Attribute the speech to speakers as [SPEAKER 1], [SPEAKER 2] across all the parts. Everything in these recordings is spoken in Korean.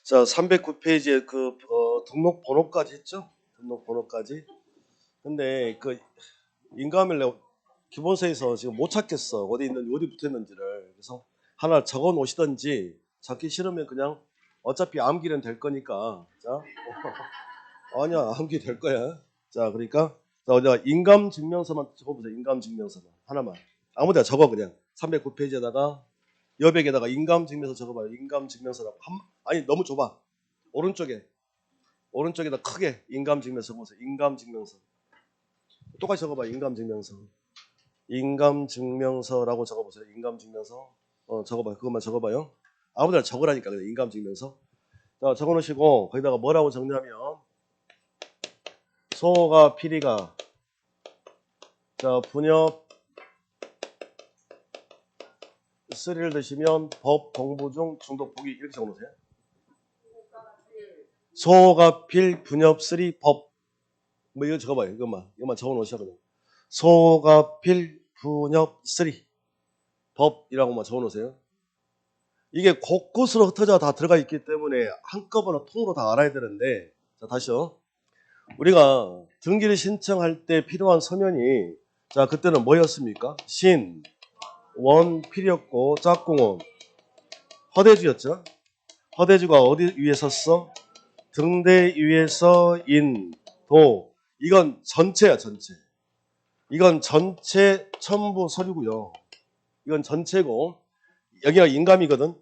[SPEAKER 1] 자, 309페이지에 등록번호까지 했죠? 등록번호까지. 근데 그 인감을 내가 기본서에서 지금 못 찾겠어. 어디 있는지, 어디 붙어 있는지를. 그래서 하나 적어 놓으시든지 찾기 싫으면 그냥 어차피 암기는 될 거니까. 자, 아니야, 암기 될 거야. 자, 그러니까 자, 어디가 인감증명서만 적어보세요. 인감증명서만. 하나만. 아무 데나 적어 그냥. 309페이지에다가 여백에다가 인감증명서 적어봐요. 인감증명서라고. 아니, 너무 좁아. 오른쪽에다 크게 인감증명서 보세요. 인감증명서. 똑같이 적어봐요. 인감증명서. 인감증명서라고 적어보세요. 인감증명서. 적어봐요. 그것만 적어봐요. 아무데나 적으라니까. 그냥 인감증명서. 자, 적어놓으시고 거기다가 뭐라고 적냐면 소가 피리가 자 분엽 쓰리를 드시면 법 공부 중 중독 포기 이렇게 적어놓으세요. 소가 필 분엽 쓰리 법 뭐 이거 적어봐요. 이것만 적어놓으셔 그냥. 소가 필 분엽 쓰리 법이라고만 적어놓으세요. 이게 곳곳으로 흩어져 다 들어가 있기 때문에 한꺼번에 통으로 다 알아야 되는데 자 다시요. 우리가 등기를 신청할 때 필요한 서면이 자 그때는 뭐였습니까? 신, 원 필이었고 짝꿍은 허대주였죠. 허대주가 어디 위에 섰어? 등대 위에서 인, 도 이건 전체야 전체. 이건 전체 첨부 서류고요. 이건 전체고 여기가 인감이거든.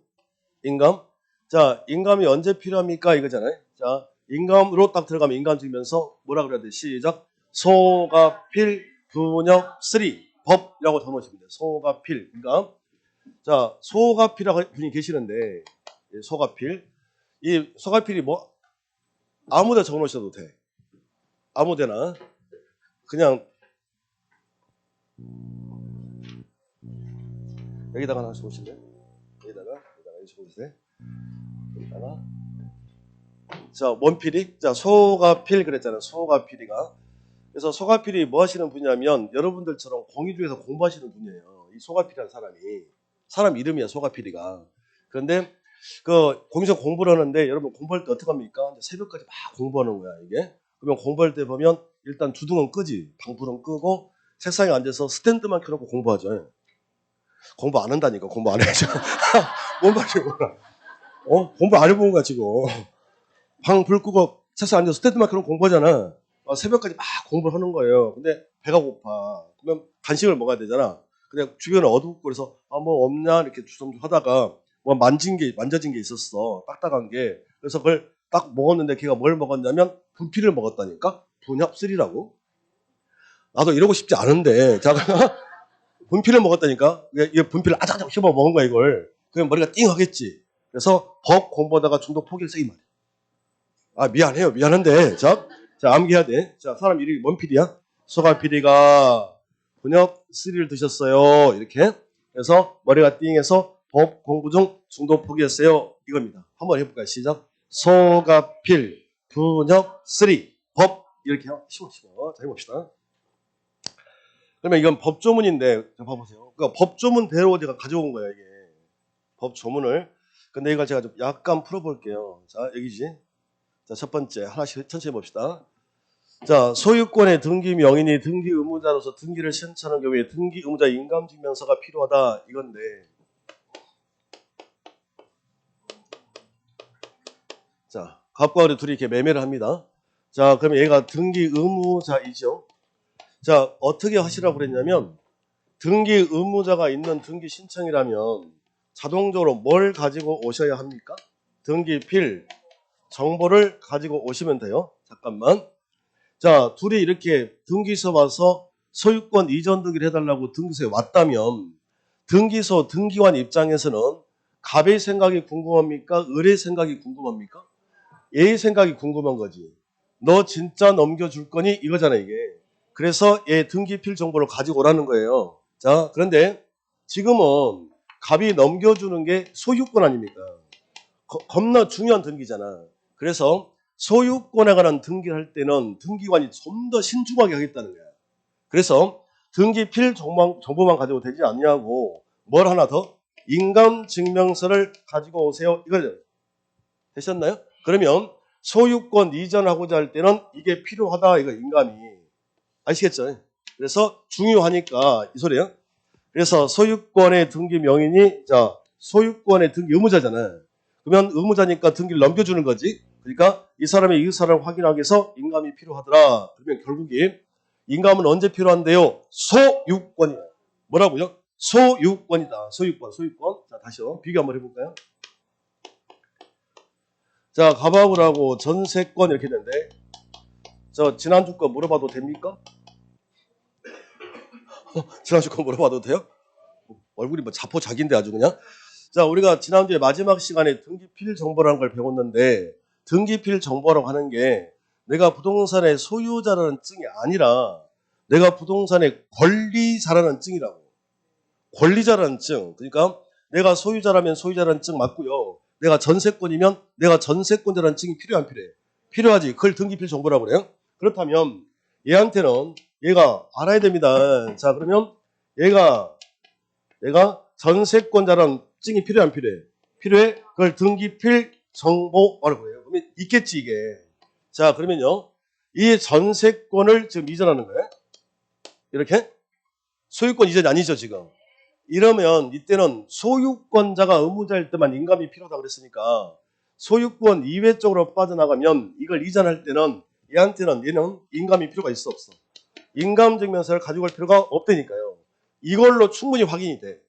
[SPEAKER 1] 인감. 자, 인감이 언제 필요합니까? 이거잖아요. 자, 인감으로 딱 들어가면 인감증명서 뭐라 그래야 돼? 시작. 소가 필 분역 3 법이라고 적어놓으시면 돼요. 소가 필. 인감. 자, 소가 필이라고 분이 계시는데 소가 필. 이 소가 필이 뭐 아무데나 적어놓으셔도 돼. 아무데나. 그냥 여기다가 하나 적으실래요? 여기다가 적어주세요. 여기다가 자, 뭔 필이? 자, 소가 필 그랬잖아요. 소가 필이가. 그래서 소가 필이 뭐 하시는 분이냐면 여러분들처럼 공의중에서 공부하시는 분이에요. 이 소가 필이라는 사람 이름이야, 소가 필이가. 그런데 그 공의중 공부를 하는데 여러분 공부할 때 어떻게 합니까? 이제 새벽까지 막 공부하는 거야, 이게. 그러면 공부할 때 보면 일단 주둥은 끄지. 방불은 끄고 책상에 앉아서 스탠드만 켜놓고 공부하죠. 공부 안 한다니까. 공부 안 해야죠. 뭔 말이야, 뭐라. 공부 안 해본 거야, 지금. 방 불 끄고 책상 앉아서 스탠드만 켜놓고 공부하잖아. 새벽까지 막 공부를 하는 거예요. 근데 배가 고파. 그러면 간식을 먹어야 되잖아. 근데 주변에 어둡고 그래서 뭐 없냐 이렇게 주섬주섬 하다가 뭐 만져진 게 있었어. 딱딱한 게. 그래서 그걸 딱 먹었는데 걔가 뭘 먹었냐면 분필을 먹었다니까. 분합술이라고. 나도 이러고 싶지 않은데. 자, 분필을 먹었다니까. 이게 분필을 아작아작 씹어 먹은 거야 이걸. 그러면 머리가 띵 하겠지. 그래서 법 공부하다가 중독 포기했어 이 말이야. 아 미안해요. 미안한데 자 암기해야 돼. 자 사람 이름이 뭔 필이야? 소가 필이가 분역 3를 드셨어요. 이렇게 그래서 머리가 띵해서 법 공부 중 중독 포기했어요. 이겁니다. 한번 해볼까요? 시작. 소가 필 분역 3 법 이렇게 쉬워. 자 해봅시다. 그러면 이건 법조문인데 자 봐보세요. 그러니까 법조문대로 제가 가져온 거예요 이게 법조문을. 근데 이걸 제가 좀 약간 풀어볼게요. 자 여기지. 자, 첫 번째 하나씩 천천히 봅시다. 자, 소유권의 등기 명인이 등기 의무자로서 등기를 신청하는 경우에 등기 의무자 인감증명서가 필요하다 이건데 자, 갑과 을이 둘이 이렇게 매매를 합니다. 자, 그러면 얘가 등기 의무자이죠. 자, 어떻게 하시라고 그랬냐면 등기 의무자가 있는 등기 신청이라면 자동적으로 뭘 가지고 오셔야 합니까? 등기필 정보를 가지고 오시면 돼요. 잠깐만. 자, 둘이 이렇게 등기소 와서 소유권 이전 등기를 해달라고 등기소에 왔다면 등기소 등기관 입장에서는 갑의 생각이 궁금합니까? 을의 생각이 궁금합니까? 얘의 생각이 궁금한 거지. 너 진짜 넘겨줄 거니? 이거잖아 이게. 그래서 얘 등기필 정보를 가지고 오라는 거예요. 자, 그런데 지금은 갑이 넘겨주는 게 소유권 아닙니까? 겁나 중요한 등기잖아. 그래서 소유권에 관한 등기를 할 때는 등기관이 좀 더 신중하게 하겠다는 거야. 그래서 등기필 정보만 가지고 되지 않냐고 뭘 하나 더? 인감증명서를 가지고 오세요. 이거 되셨나요? 그러면 소유권 이전하고자 할 때는 이게 필요하다. 이거 인감이. 아시겠죠? 그래서 중요하니까 이 소리예요. 그래서 소유권의 등기 명인이 자 소유권의 등기 의무자잖아. 그러면 의무자니까 등기를 넘겨주는 거지. 그러니까 이 사람의 의사를 확인하기 위해서 인감이 필요하더라. 그러면 결국에 인감은 언제 필요한데요? 소유권이야. 뭐라고요? 소유권이다. 소유권. 자 다시요. 비교 한번 해볼까요? 자 가방을하고 전세권 이렇게 했는데 저 지난주 거 물어봐도 됩니까? 지난주 거 물어봐도 돼요? 얼굴이 뭐 자포자기인데 아주 그냥. 자, 우리가 지난주에 마지막 시간에 등기필 정보라는 걸 배웠는데 등기필 정보라고 하는 게 내가 부동산의 소유자라는 증이 아니라 내가 부동산의 권리자라는 증이라고. 권리자라는 증. 그러니까 내가 소유자라면 소유자라는 증 맞고요. 내가 전세권이면 내가 전세권자라는 증이 필요 안 필요해? 필요하지. 그걸 등기필 정보라고 그래요. 그렇다면 얘한테는 얘가 알아야 됩니다. 자, 그러면 얘가 전세권자라는 증이 필요해 안 필요해? 필요해? 그걸 등기필 정보라고 해요. 그러면 있겠지 이게. 자 그러면요. 이 전세권을 지금 이전하는 거예요. 이렇게. 소유권 이전이 아니죠 지금. 이러면 이때는 소유권자가 의무자일 때만 인감이 필요하다 그랬으니까 소유권 이외 쪽으로 빠져나가면 이걸 이전할 때는 얘한테는 얘는 인감이 필요가 있어 없어? 인감증명서를 가지고 갈 필요가 없다니까요. 이걸로 충분히 확인이 돼.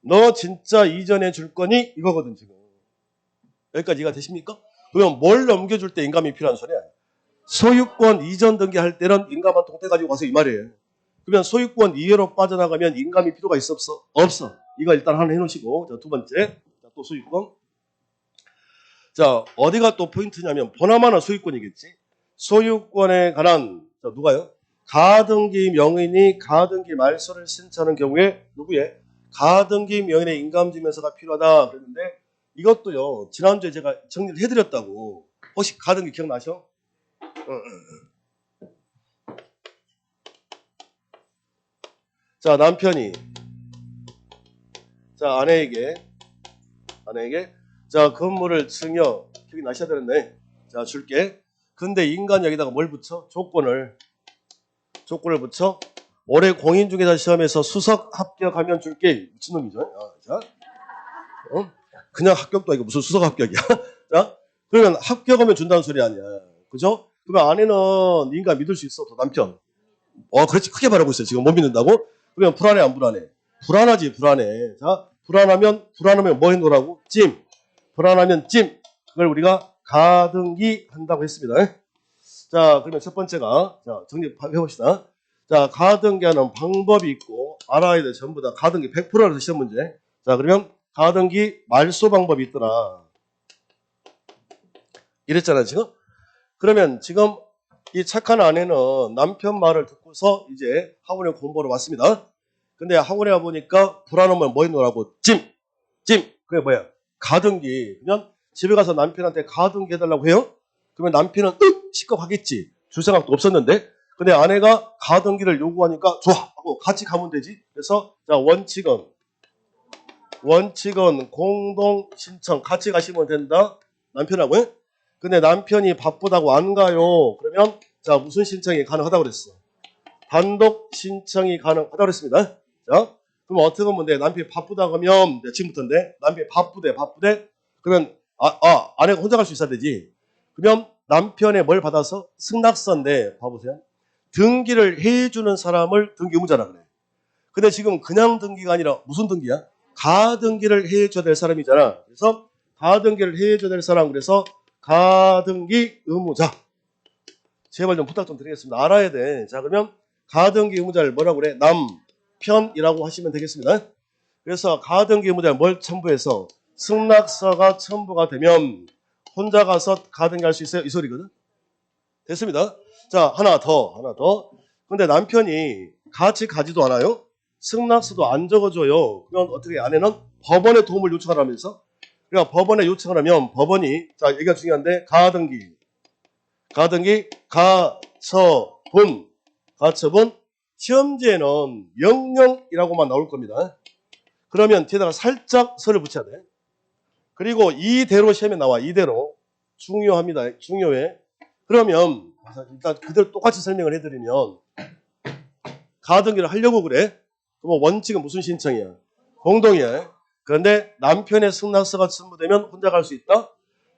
[SPEAKER 1] 너 진짜 이전해 줄 거니? 이거거든 지금. 여기까지 이해가 되십니까? 그러면 뭘 넘겨줄 때 인감이 필요한 소리야? 소유권 이전 등기할 때는 인감한 통태 가지고 가서 이 말이에요. 그러면 소유권 이외로 빠져나가면 인감이 필요가 있어 없어? 없어. 이거 일단 하나 해놓으시고 자, 두 번째 자, 또 소유권. 자 어디가 또 포인트냐면 보나마나 소유권이겠지. 소유권에 관한 자, 누가요? 가등기 명인이 가등기 말소를 신청하는 경우에 누구의? 가등기 명인의 인감증명서가 필요하다 그랬는데 이것도요 지난주에 제가 정리를 해드렸다고. 혹시 가등기 기억나셔? 자 남편이 자 아내에게 자 건물을 증여 기억이 나셔야 되는데 자 줄게. 근데 인간 여기다가 뭘 붙여? 조건을 붙여. 올해 공인중개사 시험에서 수석 합격하면 줄게. 미친놈이죠. 자, 그냥 합격도 아니고 무슨 수석 합격이야. 자, 그러면 합격하면 준다는 소리 아니야. 그죠? 그러면 아내는 인간 믿을 수 있어. 또 남편. 그렇지. 크게 말하고 있어요. 지금 못 믿는다고? 그러면 불안해 안 불안해? 불안하지 불안해. 자, 불안하면 뭐 해놓으라고? 찜. 불안하면 찜. 그걸 우리가 가등기 한다고 했습니다. 자, 그러면 첫 번째가 자 정리해봅시다. 자, 가등기하는 방법이 있고 알아야 돼. 전부 다 가등기 100%라서 시험 문제. 자, 그러면 가등기 말소 방법이 있더라. 이랬잖아 지금. 그러면 지금 이 착한 아내는 남편 말을 듣고서 이제 학원에 공부하러 왔습니다. 근데 학원에 와보니까 불안하면 뭐 해놓으라고? 찜. 그게 뭐야? 가등기. 그러면 집에 가서 남편한테 가등기 해달라고 해요? 그러면 남편은 시겁하겠지. 줄 생각도 없었는데. 근데 아내가 가등기를 요구하니까 좋아 하고 같이 가면 되지. 그래서 자 원칙은 공동 신청 같이 가시면 된다. 남편하고요. 근데 남편이 바쁘다고 안 가요. 그러면 자 무슨 신청이 가능하다고 그랬어? 단독 신청이 가능하다고 그랬습니다. 자 그럼 어떻게 하면 돼? 남편이 바쁘다고 하면 지금부터인데 남편이 바쁘대. 그러면 아내가 혼자 갈 수 있어야 되지. 그러면 남편의 뭘 받아서 승낙서인데 봐보세요. 등기를 해주는 사람을 등기 의무자라 그래. 근데 지금 그냥 등기가 아니라 무슨 등기야? 가등기를 해줘야 될 사람이잖아. 그래서 가등기를 해줘야 될 사람 그래서 가등기 의무자. 제발 좀 부탁 좀 드리겠습니다. 알아야 돼. 자, 그러면 가등기 의무자를 뭐라고 그래? 남편이라고 하시면 되겠습니다. 그래서 가등기 의무자를 뭘 첨부해서 승낙서가 첨부가 되면 혼자 가서 가등기 할 수 있어요? 이 소리거든. 됐습니다. 자, 하나 더. 근데 남편이 같이 가지도 않아요? 승낙서도 안 적어줘요. 그러면 어떻게 아내는 법원에 도움을 요청하라면서? 그러니까 법원에 요청을 하면 법원이, 자, 얘기가 중요한데, 가등기, 가처분, 시험지에는 명령이라고만 나올 겁니다. 그러면 뒤에다가 살짝 설을 붙여야 돼. 그리고 이대로 시험에 나와. 이대로. 중요합니다. 중요해. 그러면 일단 그대로 똑같이 설명을 해드리면 가등기를 하려고 그래. 그럼 원칙은 무슨 신청이야? 공동이야. 그런데 남편의 승낙서가 첨부되면 혼자 갈 수 있다.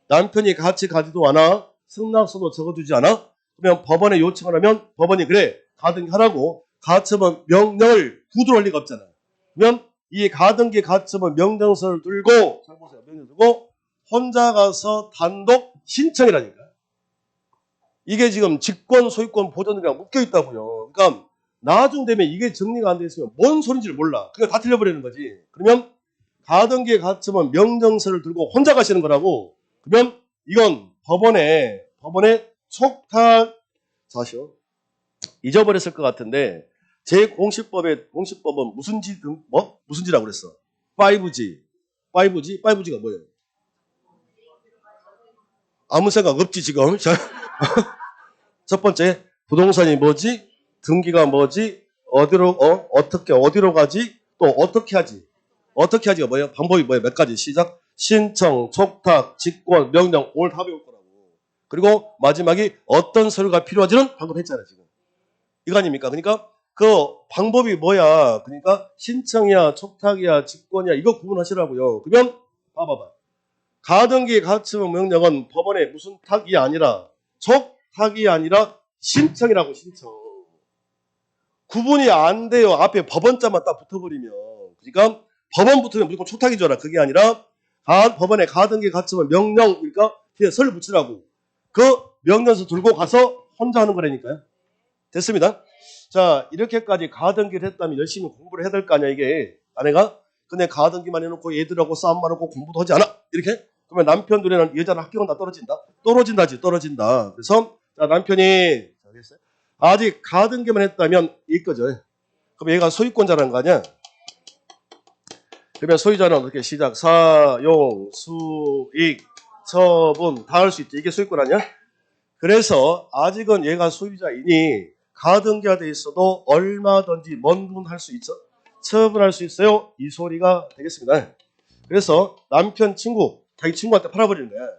[SPEAKER 1] 남편이 같이 가지도 않아. 승낙서도 적어주지 않아. 그러면 법원에 요청을 하면 법원이 그래 가등기 하라고 가처분 명령을 구두할 리가 없잖아. 그러면 이 가등기 가처분 명령서를 들고 잘 보세요. 명령 들고 혼자 가서 단독 신청이라니까. 이게 지금 직권 소유권 보전이랑 묶여 있다고요. 그러니까 나중 되면 이게 정리가 안 돼 있으면 뭔 소린지를 몰라. 그게 다 틀려버리는 거지. 그러면 가등기에 가처분 명령서를 들고 혼자 가시는 거라고. 그러면 이건 법원에 촉탁 사시오. 잊어버렸을 것 같은데 제 공시법은 무슨지라고 그랬어? 5G가 뭐예요? 아무 생각 없지 지금. 첫 번째 부동산이 뭐지? 등기가 뭐지? 어디로 가지? 또 어떻게 하지? 어떻게 하지가 뭐예요? 방법이 뭐예요? 몇 가지 시작. 신청, 촉탁, 직권, 명령 오늘 다 배울 거라고. 그리고 마지막이 어떤 서류가 필요하지는 방금 했잖아요 지금. 이거 아닙니까? 그러니까 그 방법이 뭐야? 그러니까 신청이야, 촉탁이야, 직권이야 이거 구분하시라고요. 그러면 봐봐. 가등기 가처분 명령은 법원에 무슨 탁이 아니라 촉탁이 아니라 신청이라고 신청. 구분이 안 돼요. 앞에 법원자만 딱 붙어버리면. 그러니까 법원 붙으면 무조건 촉탁인 줄 알아. 그게 아니라 법원에 가등기 가처분 명령 그러니까 뒤에 설을 붙이라고. 그 명령서 들고 가서 혼자 하는 거라니까요. 됐습니다. 자, 이렇게까지 가등기를 했다면 열심히 공부를 해야 될 거 아니야 이게. 아내가 근데 가등기만 해놓고 얘들하고 싸움만 하고 공부도 하지 않아. 이렇게. 그러면 남편 눈에는 여자는 합격은 다 떨어진다. 그래서 자, 남편이 아직 가등기만 했다면 이거죠. 그럼 얘가 소유권자라는 거 아니야? 그러면 소유자는 어떻게 시작? 사용, 수익, 처분 다 할 수 있지. 이게 소유권 아니야? 그래서 아직은 얘가 소유자이니 가등기가 돼 있어도 얼마든지 뭔 할 수 있어? 처분할 수 있어요. 이 소리가 되겠습니다. 그래서 남편 친구, 자기 친구한테 팔아버리는 거야.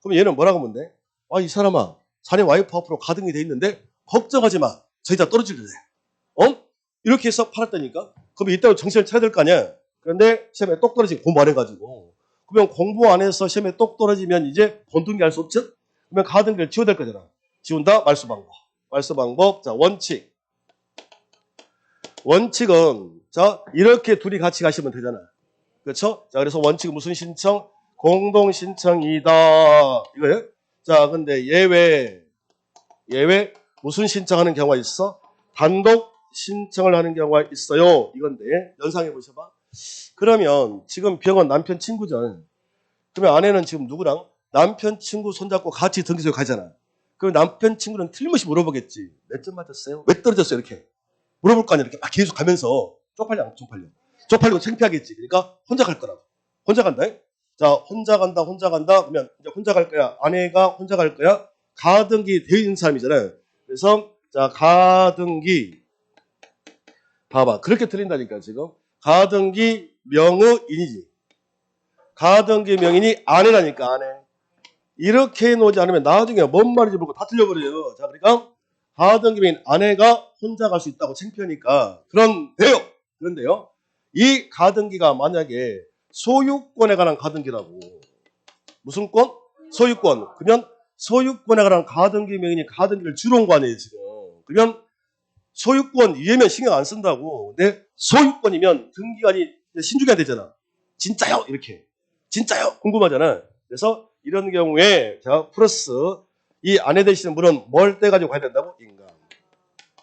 [SPEAKER 1] 그럼 얘는 뭐라고 하면 돼? 아, 이 사람아, 자네 와이프 앞으로 가등기 돼 있는데 걱정하지 마. 저희 다 떨어질 거야. 이렇게 해서 팔았다니까? 그럼 이따가 정신을 차려야 될 거 아니야? 그런데 시험에 똑 떨어지고 공부 안 해가지고. 그러면 공부 안 해서 시험에 똑 떨어지면 이제 본등기 할 수 없죠? 그러면 가등기를 지워야 될 거잖아. 지운다? 말수 방법. 자, 원칙은, 자, 이렇게 둘이 같이 가시면 되잖아. 그렇죠? 자, 그래서 원칙은 무슨 신청? 공동신청이다. 이거예요? 자, 근데 예외 무슨 신청하는 경우가 있어? 단독 신청을 하는 경우가 있어요. 이건데 연상해 보셔봐. 그러면 지금 병원 남편 친구죠. 그러면 아내는 지금 누구랑? 남편 친구 손잡고 같이 등기소에 가잖아. 그럼 남편 친구는 틀림없이 물어보겠지. 몇 점 맞았어요? 왜 떨어졌어요? 이렇게 물어볼 거 아니야. 이렇게 막 계속 가면서 쪽팔려 안 쪽팔려? 쪽팔리고 창피하겠지. 그러니까 혼자 갈 거라고. 혼자 간다. 자, 혼자 간다. 그러면 이제 혼자 갈 거야. 아내가 혼자 갈 거야. 가등기 되어 있는 사람이잖아요. 그래서 자, 가등기 봐봐. 그렇게 틀린다니까 지금. 가등기 명의인이지. 가등기 명인이 아내라니까 아내. 이렇게 해놓지 않으면 나중에 뭔 말인지 모르고 다 틀려버려요. 자, 그러니까 가등기 명인 아내가 혼자 갈 수 있다고 창피하니까 그런데요. 이 가등기가 만약에 소유권에 관한 가등기라고. 무슨 권? 소유권. 그러면 소유권에 관한 가등기 명인이 가등기를 주러 온 거 아니에요 지금. 그러면 소유권 이해면 신경 안 쓴다고. 근데 소유권이면 등기관이 신중해야 되잖아. 진짜요? 이렇게. 진짜요? 궁금하잖아. 그래서 이런 경우에 자 플러스 이 아내 되시는 분은 뭘 떼가지고 가야 된다고? 인감.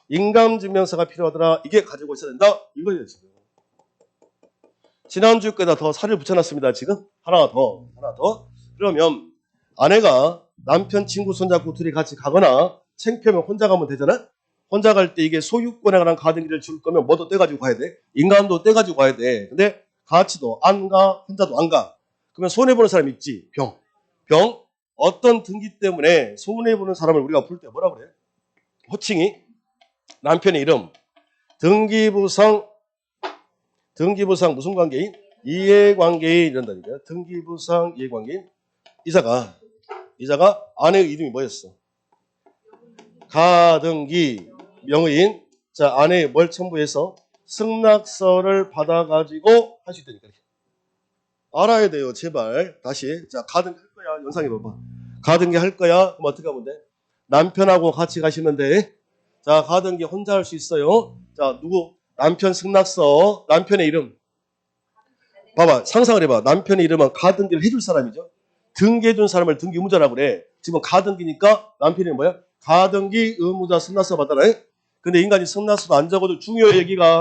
[SPEAKER 1] 인감증명서가 필요하더라. 이게 가지고 있어야 된다. 이거예요, 지금. 지난주 거에다 더 살을 붙여놨습니다. 지금 하나 더. 그러면 아내가 남편, 친구, 손잡고 둘이 같이 가거나 창피하면 혼자 가면 되잖아. 혼자 갈 때 이게 소유권에 관한 가등기를 줄 거면 뭐도 떼가지고 가야 돼. 인감도 떼가지고 가야 돼. 근데 같이도 안 가, 혼자도 안 가. 그러면 손해보는 사람 있지. 병. 어떤 등기 때문에 손해보는 사람을 우리가 부를 때 뭐라 그래? 호칭이 남편의 이름. 등기부상 무슨 관계인? 이해관계인 이런다니까요. 등기부상 이해관계인. 이자가 아내의 이름이 뭐였어? 가등기 명의인. 자, 아내의 뭘 첨부해서 승낙서를 받아가지고 할 수 있다니까. 알아야 돼요, 제발. 다시. 자, 가등기 할 거야. 영상에 봐봐. 가등기 할 거야. 그럼 어떻게 하면 돼? 남편하고 같이 가시면 돼. 자, 가등기 혼자 할 수 있어요. 자, 누구? 남편 승낙서, 남편의 이름. 봐봐, 상상을 해봐. 남편의 이름은 가등기를 해줄 사람이죠. 등기해준 사람을 등기 의무자라고 그래. 지금 가등기니까 남편이 뭐야? 가등기 의무자 승낙서 받아라. 근데 인간이 승낙서도 안 적어도 중요 얘기가.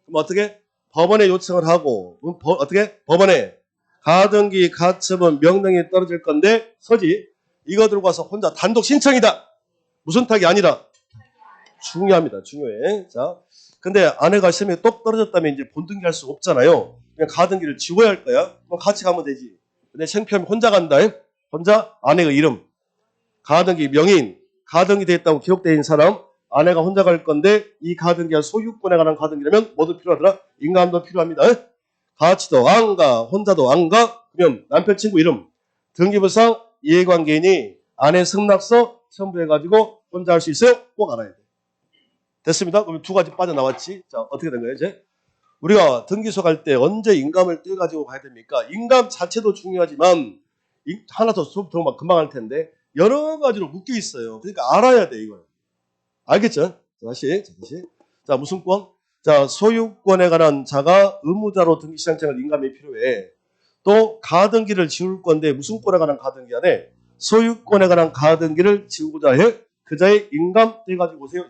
[SPEAKER 1] 그럼 어떻게? 법원에 요청을 하고. 어떻게? 법원에 가등기 가처분 명령이 떨어질 건데 서지. 이거 들고 와서 혼자 단독 신청이다. 무슨 탁이 아니라. 중요합니다. 중요해. 자, 근데 아내가 시험에 똑 떨어졌다면 이제 본등기 할 수 없잖아요. 그냥 가등기를 지워야 할 거야. 그럼 같이 가면 되지. 근데 창피하면 혼자 간다. 혼자 아내의 이름, 가등기 명인, 가등기 돼 있다고 기록되어 있는 사람, 아내가 혼자 갈 건데 이 가등기가 소유권에 관한 가등기라면 뭐도 필요하더라? 인감도 필요합니다. 같이도 안 가, 혼자도 안 가. 그러면 남편 친구 이름, 등기부상 이해관계인이 아내 승낙서 첨부해가지고 혼자 할 수 있어요? 꼭 알아야 돼. 됐습니다. 그럼 두 가지 빠져나왔지. 자, 어떻게 된 거예요, 이제? 우리가 등기소 갈 때 언제 인감을 떼가지고 가야 됩니까? 인감 자체도 중요하지만, 하나 더 금방 할 텐데, 여러 가지로 묶여 있어요. 그러니까 알아야 돼, 이걸. 알겠죠? 다시. 자, 무슨 권? 자, 소유권에 관한 자가 의무자로 등기 신청할 인감이 필요해. 또, 가등기를 지울 건데, 무슨 권에 관한 가등기 안에 소유권에 관한 가등기를 지우고자 해. 그자의 인감 떼가지고 오세요.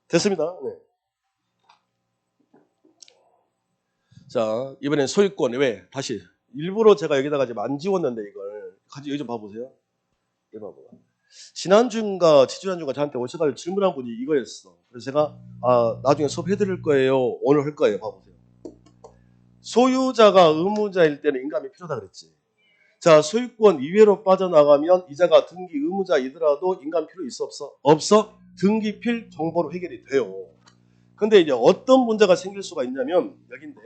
[SPEAKER 1] 됐습니다. 네. 자, 이번엔 소유권. 왜? 다시. 일부러 제가 여기다가 지금 안 지웠는데 이걸. 여기 좀 봐보세요. 여기 봐봐. 지난주인가 지난주인가 저한테 오셔가지고 질문한 분이 이거였어. 그래서 제가 나중에 수업해드릴 거예요. 오늘 할 거예요. 봐보세요. 소유자가 의무자일 때는 인감이 필요하다 그랬지. 자, 소유권 이외로 빠져나가면 이자가 등기 의무자이더라도 인감 필요 있어 없어? 없어. 등기필 정보로 해결이 돼요. 근데 이제 어떤 문제가 생길 수가 있냐면 여긴데.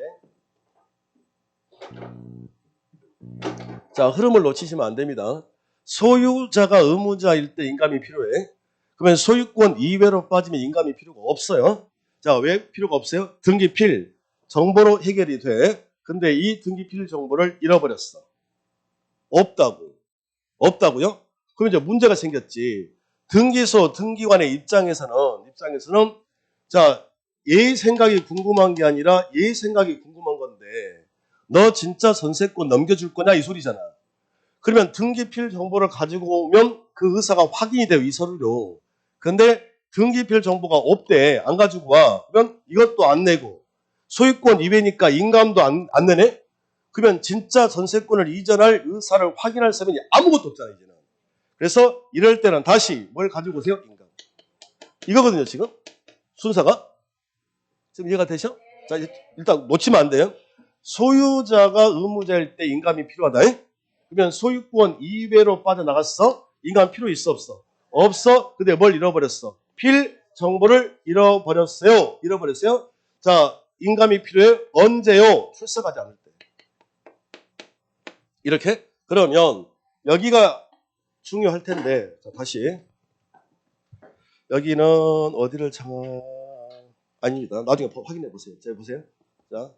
[SPEAKER 1] 자, 흐름을 놓치시면 안 됩니다. 소유자가 의무자일 때 인감이 필요해. 그러면 소유권 이외로 빠지면 인감이 필요가 없어요. 자, 왜 필요가 없어요? 등기필 정보로 해결이 돼. 근데 이 등기필 정보를 잃어버렸어. 없다고요? 그럼 이제 문제가 생겼지. 등기소, 등기관의 입장에서는 자, 얘 생각이 궁금한 게 아니라 얘 생각이 궁금한 건데 너 진짜 전세권 넘겨줄 거냐 이 소리잖아. 그러면 등기필 정보를 가지고 오면 그 의사가 확인이 돼요. 이 서류로. 근데 등기필 정보가 없대. 안 가지고 와. 그러면 이것도 안 내고 소유권 이외니까 인감도 안 내네? 그러면 진짜 전세권을 이전할 의사를 확인할 사람이 아무것도 없잖아 이제는. 그래서 이럴 때는 다시 뭘 가지고 오세요? 인감. 이거거든요 지금. 순서가. 지금 이해가 되셔? 자, 일단 놓치면 안 돼요. 소유자가 의무자일 때 인감이 필요하다. 그러면 소유권 이외로 빠져나갔어? 인감 필요 있어 없어? 없어. 근데 뭘 잃어버렸어? 필 정보를 잃어버렸어요. 자, 인감이 필요해? 언제요? 출석하지 않을 때. 이렇게? 그러면 여기가 중요할 텐데. 자, 다시. 여기는 어디를 아닙니다. 나중에 확인해 보세요. 자, 보세요. 자.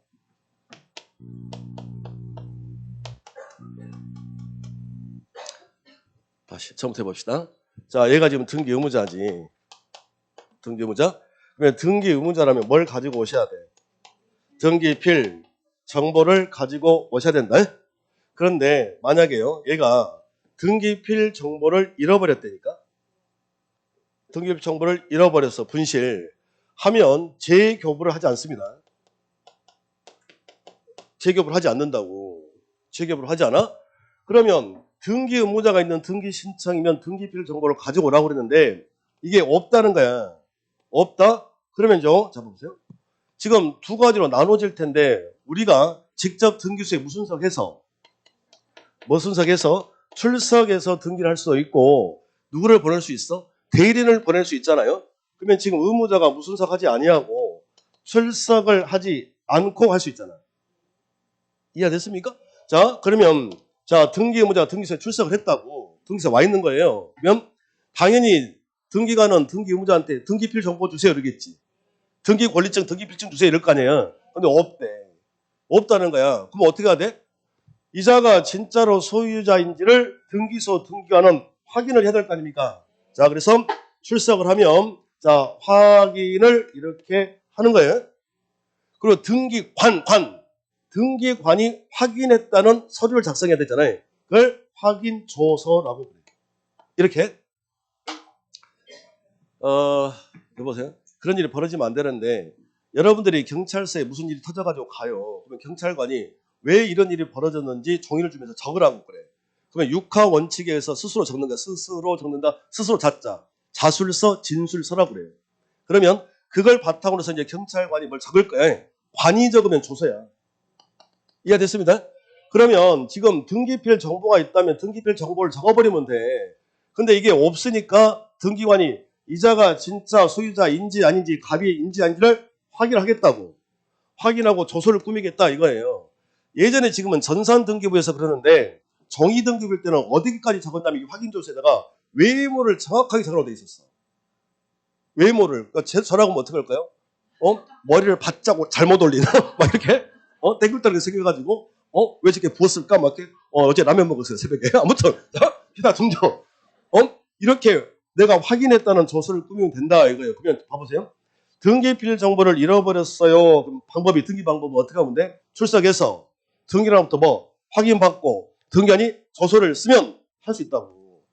[SPEAKER 1] 다시 처음부터 해봅시다. 자, 얘가 지금 등기 의무자지. 등기 의무자? 그러면 등기 의무자라면 뭘 가지고 오셔야 돼? 등기필 정보를 가지고 오셔야 된다. 그런데 만약에요. 얘가 등기필 정보를 잃어버렸다니까? 등기부필 정보를 잃어버려서 분실하면 재교부를 하지 않습니다. 재교부를 하지 않는다고. 재교부를 하지 않아? 그러면 등기 의무자가 있는 등기 신청이면 등기필 정보를 가지고 오라고 그랬는데 이게 없다는 거야. 없다? 그러면 자 보세요. 지금 두 가지로 나눠질 텐데 우리가 직접 등기소에 무순석해서 출석해서 등기를 할 수도 있고 누구를 보낼 수 있어? 대리인을 보낼 수 있잖아요. 그러면 지금 의무자가 무순석하지 아니하고 출석을 하지 않고 할 수 있잖아. 이해됐습니까? 자, 그러면 등기 의무자가 등기소에 출석을 했다고 등기소에 와 있는 거예요. 그러면 당연히 등기관은 등기 의무자한테 등기필 정보 주세요 이러겠지. 등기 권리증, 등기필증 주세요 이럴 거 아니에요. 근데 없대. 없다는 거야. 그럼 어떻게 해야 돼? 이자가 진짜로 소유자인지를 등기소 등기관은 확인을 해야 될 거 아닙니까? 자, 그래서 출석을 하면 확인을 이렇게 하는 거예요. 그리고 등기관이 확인했다는 서류를 작성해야 되잖아요. 그걸 확인조서라고 그래요. 이렇게 여보세요? 그런 일이 벌어지면 안 되는데 여러분들이 경찰서에 무슨 일이 터져가지고 가요. 그러면 경찰관이 왜 이런 일이 벌어졌는지 종이를 주면서 적으라고 그래. 그러면 육하 원칙에 의해서 스스로 적는 거야. 스스로 적는다. 스스로 자술서, 진술서라고 그래요. 그러면 그걸 바탕으로 해서 이제 경찰관이 뭘 적을 거야. 관이 적으면 조서야. 이해됐습니다? 그러면 지금 등기필 정보가 있다면 등기필 정보를 적어버리면 돼. 근데 이게 없으니까 등기관이 이자가 진짜 소유자인지 아닌지 갑이인지 아닌지를 확인하겠다고. 확인하고 조서를 꾸미겠다 이거예요. 예전에 지금은 전산등기부에서 그러는데 정의등기부일 때는 어디까지 적었냐면 이 확인조서에다가 외모를 정확하게 적으라고 돼 있었어. 외모를. 그러니까 저라고 하면 어떻게 할까요? 머리를 바짝 잘못 올리나? 막 이렇게 땡글땡글 새겨가지고 왜 저렇게 부었을까? 막 이렇게 어제 라면 먹었어요 새벽에. 아무튼 기타 등등. 이렇게 내가 확인했다는 조서를 꾸미면 된다 이거예요. 그러면 봐보세요. 등기필 정보를 잃어버렸어요. 그럼 방법이 등기 방법은 어떻게 하면 돼? 출석해서 등기랑부터 확인받고 등기관이 조서를 쓰면 할 수 있다고.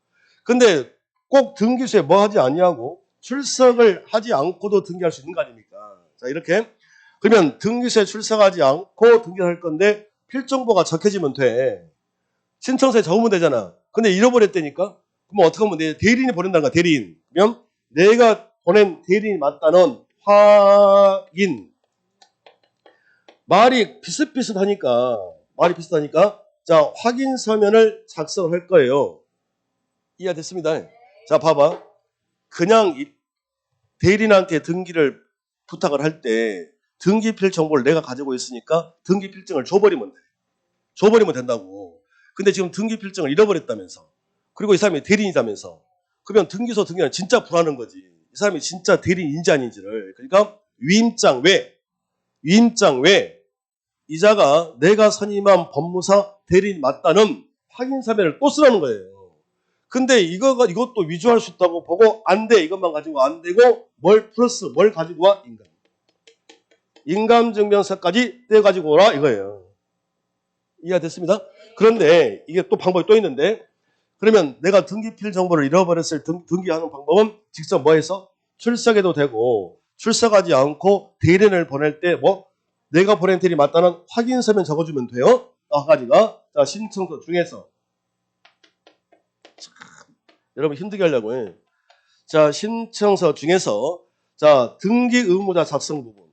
[SPEAKER 1] 근데 꼭 등기소에 뭐 하지 않냐고 출석을 하지 않고도 등기할 수 있는 거 아닙니까? 자 이렇게 그러면 등기소에 출석하지 않고 등기를 할 건데 필정보가 적혀지면 돼. 신청서에 적으면 되잖아. 근데 잃어버렸다니까? 그럼 어떻게 하면 돼? 대리인이 보낸다는 거야. 대리인. 그러면 내가 보낸 대리인이 맞다는 확인. 말이 비슷비슷하니까 확인 서면을 작성을 할 거예요. 이해됐습니다. 자 봐봐. 그냥 대리인한테 등기를 부탁을 할 때 등기필 정보를 내가 가지고 있으니까 등기필증을 줘버리면 돼. 줘버리면 된다고. 근데 지금 등기필증을 잃어버렸다면서. 그리고 이 사람이 대리인이라면서. 그러면 등기소 등기는 진짜 불안한 거지. 이 사람이 진짜 대리인인지 아닌지를. 그러니까 위임장 외 이자가 내가 선임한 법무사 대리인 맞다는 확인서면을 또 쓰라는 거예요. 근데 이것도 위조할 수 있다고 보고 안 돼. 이것만 가지고 안 되고 뭘 가지고 와? 인감증명서까지 떼가지고 오라 이거예요. 이해됐습니다? 그런데 이게 또 방법이 또 있는데 그러면 내가 등기필 정보를 잃어버렸을 등기하는 방법은 직접 해서 출석해도 되고 출석하지 않고 대리인을 보낼 때 내가 보낸 대리 맞다는 확인서면 적어주면 돼요. 한 가지가 신청서 중에서 여러분 힘들게 하려고 해. 신청서 중에서 등기 의무자 작성 부분.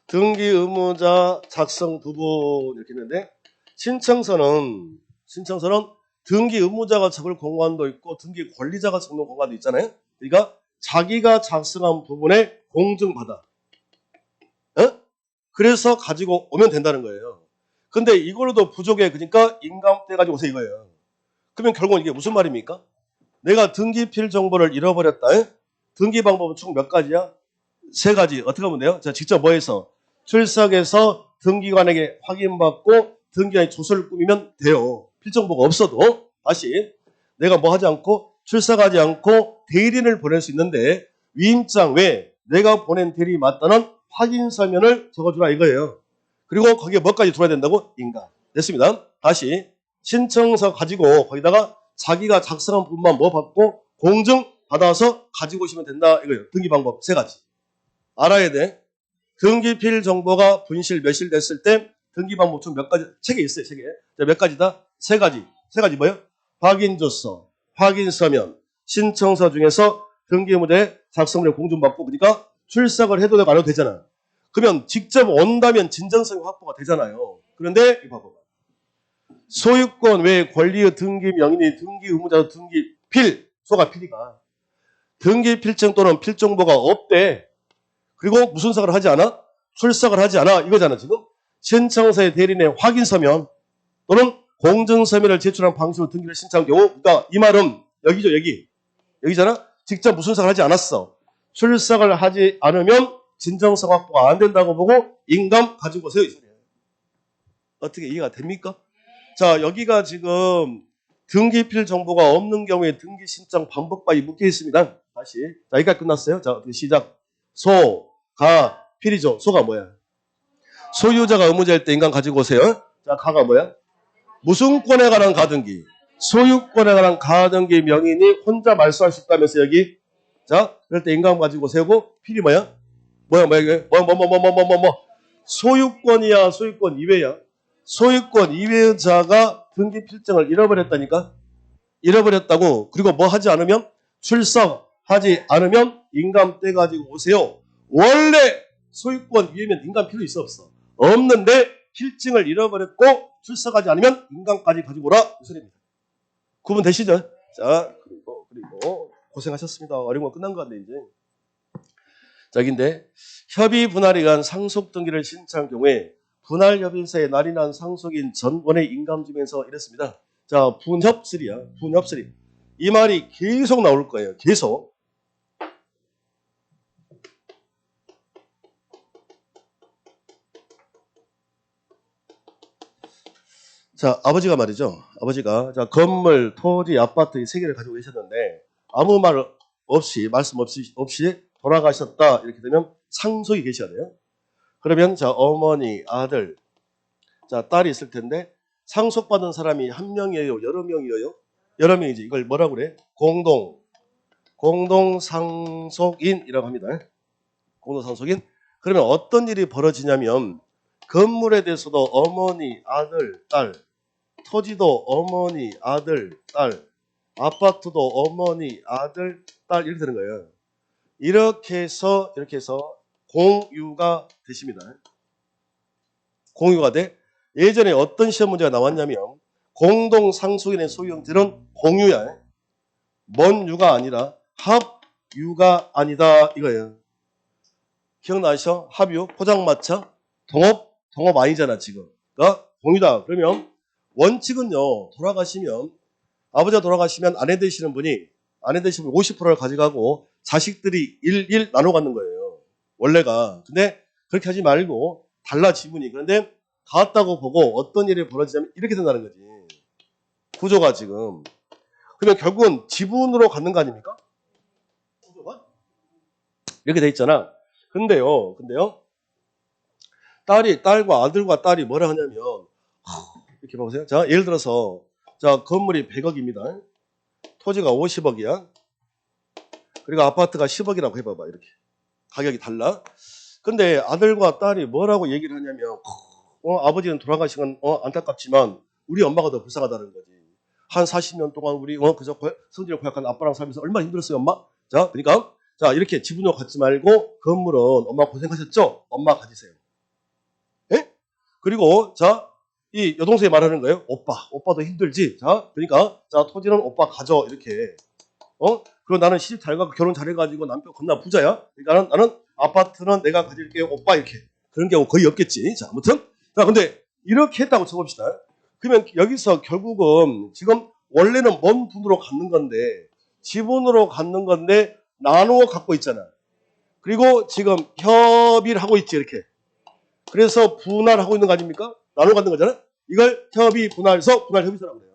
[SPEAKER 1] 등기 의무자 작성 부분 이렇게 있는데 신청서는 등기 의무자가 적을 공간도 있고 등기 권리자가 적는 공간도 있잖아요. 그러니까 자기가 작성한 부분에 공증받아. 그래서 가지고 오면 된다는 거예요. 근데 이걸로도 부족해. 그러니까 인감 떼가지고 오세요 이거예요. 그러면 결국은 이게 무슨 말입니까? 내가 등기필 정보를 잃어버렸다. 등기 방법은 총 몇 가지야? 3가지. 어떻게 하면 돼요? 직접 해서? 출석해서 등기관에게 확인받고 등기관이 조서를 꾸미면 돼요. 필정보가 없어도. 다시 내가 하지 않고 출석하지 않고 대리인을 보낼 수 있는데 위임장 외에 내가 보낸 대리인이 맞다는 확인서면을 적어주라 이거예요. 그리고 거기에 뭐까지 들어야 된다고? 인감. 됐습니다. 다시 신청서 가지고 거기다가 자기가 작성한 부분만 받고 공증 받아서 가지고 오시면 된다 이거예요. 등기 방법 3가지. 알아야 돼. 등기필 정보가 분실 몇일 됐을 때 등기 방법 총 몇 가지 책에 있어요. 책에. 자, 몇 가지다? 3가지. 3가지 뭐예요? 확인조서, 확인서면, 신청서 중에서 등기무대 작성물에 공증받고 그러니까 출석을 해도 되고 안 해도 되잖아. 그러면 직접 온다면 진정성이 확보가 되잖아요. 그런데 이 봐봐. 소유권 외 권리의 등기 명인이 등기 의무자 등기필 소가 필이가 등기필증 또는 필정보가 없대. 그리고 무슨 사를 하지 않아? 출석을 하지 않아. 이거잖아 지금. 신청서의 대리인의 확인서면 또는 공증서면을 제출한 방식으로 등기를 신청한 경우 그러니까 이 말은 여기죠 여기잖아. 직접 무슨 사를 하지 않았어. 출석을 하지 않으면 진정성 확보가 안 된다고 보고 인감 가지고 오세요 이 소리예요. 어떻게 이해가 됩니까? 자 여기가 지금 등기필 정보가 없는 경우에 등기 신청 방법과이 묶여 있습니다. 다시 자 여기까지 끝났어요. 자 시작. 소, 가, 필이죠. 소가 뭐야? 소유자가 의무자일 때 인감 가지고 오세요. 자 가가 뭐야? 무슨 권에 관한 가등기? 소유권에 관한 가등기 명인이 혼자 말소할 수 있다면서 여기. 자 그럴 때 인감 가지고 세우고 필이 뭐야? 뭐야 이게? 뭐 소유권이야 소유권 이외야. 소유권 이외의 자가 등기 필증을 잃어버렸다니까. 잃어버렸다고. 그리고 뭐 하지 않으면 출석하지 않으면 인감 떼가지고 오세요. 원래 소유권 위에면 인감 필요 있어 없어? 없는데 필증을 잃어버렸고 출석하지 않으면 인감까지 가지고 오라 이 소리입니다. 구분 되시죠? 자 그리고 고생하셨습니다. 어려운 거 끝난 거 같네 이제. 자 여기인데 협의 분할이 간 상속 등기를 신청한 경우에 분할 협의서에 날인한 상속인 전원의 인감증에서 이랬습니다. 자 분협슬이야. 분협슬이. 이 말이 계속 나올 거예요. 계속. 자 아버지가 말이죠. 아버지가 자 건물, 토지, 아파트 이 3개를 가지고 계셨는데 아무 말 없이 말씀 없이 돌아가셨다 이렇게 되면 상속이 계셔야 돼요. 그러면 자 어머니, 아들, 자 딸이 있을 텐데 상속받은 사람이 한 명이에요, 여러 명이에요? 여러 명이지. 이걸 뭐라고 그래? 공동 상속인이라고 합니다. 공동 상속인. 그러면 어떤 일이 벌어지냐면 건물에 대해서도 어머니, 아들, 딸, 토지도 어머니, 아들, 딸, 아파트도 어머니, 아들, 딸 이렇게 되는 거예요. 이렇게 해서 공유가 되십니다. 공유가 돼. 예전에 어떤 시험 문제가 나왔냐면 공동 상속인의 소유 형태는 공유야. 먼 유가 아니라 합유가 아니다 이거예요. 기억나시죠? 합유, 포장마차, 동업 아니잖아 지금. 그러니까 공유다. 그러면 원칙은요. 아버지가 돌아가시면 아내 되시는 분이 50%를 가져가고 자식들이 1 나눠 갖는 거예요. 원래가. 근데 그렇게 하지 말고 달라 지분이. 그런데 같다고 보고 어떤 일이 벌어지냐면 이렇게 된다는 거지. 구조가 지금. 그러면 결국은 지분으로 갖는 거 아닙니까? 구조가? 이렇게 돼 있잖아. 근데요. 딸과 아들과 딸이 뭐라 하냐면 이렇게 보세요. 자, 예를 들어서 자, 건물이 100억입니다. 토지가 50억이야. 그리고 아파트가 10억이라고 해봐봐. 이렇게. 가격이 달라. 근데 아들과 딸이 뭐라고 얘기를 하냐면 아버지는 돌아가신 건 안타깝지만 우리 엄마가 더 불쌍하다는 거지. 한 40년 동안 우리 그저 성질을 고약한 아빠랑 살면서 얼마나 힘들었어요, 엄마? 자, 그러니까 자 이렇게 지분으로 갖지 말고 건물은 엄마 고생하셨죠? 엄마 가지세요. 예? 그리고 자 이 여동생이 말하는 거예요. 오빠도 힘들지. 자, 그러니까 자 토지는 오빠 가져 이렇게. 그리고 나는 시집 잘 가고 결혼 잘해가지고 남편 겁나 부자야. 그러니까 나는 아파트는 내가 가질게요, 오빠 이렇게. 그런 경우 거의 없겠지. 자, 아무튼 자 근데 이렇게 했다고 쳐봅시다. 그러면 여기서 결국은 지금 원래는 먼 분으로 갖는 건데 지분으로 갖는 건데 나누어 갖고 있잖아. 그리고 지금 협의를 하고 있지 이렇게. 그래서 분할하고 있는 거 아닙니까? 나누어 갖는 거잖아. 이걸 협의 분할서 분할협의서라고 그래요.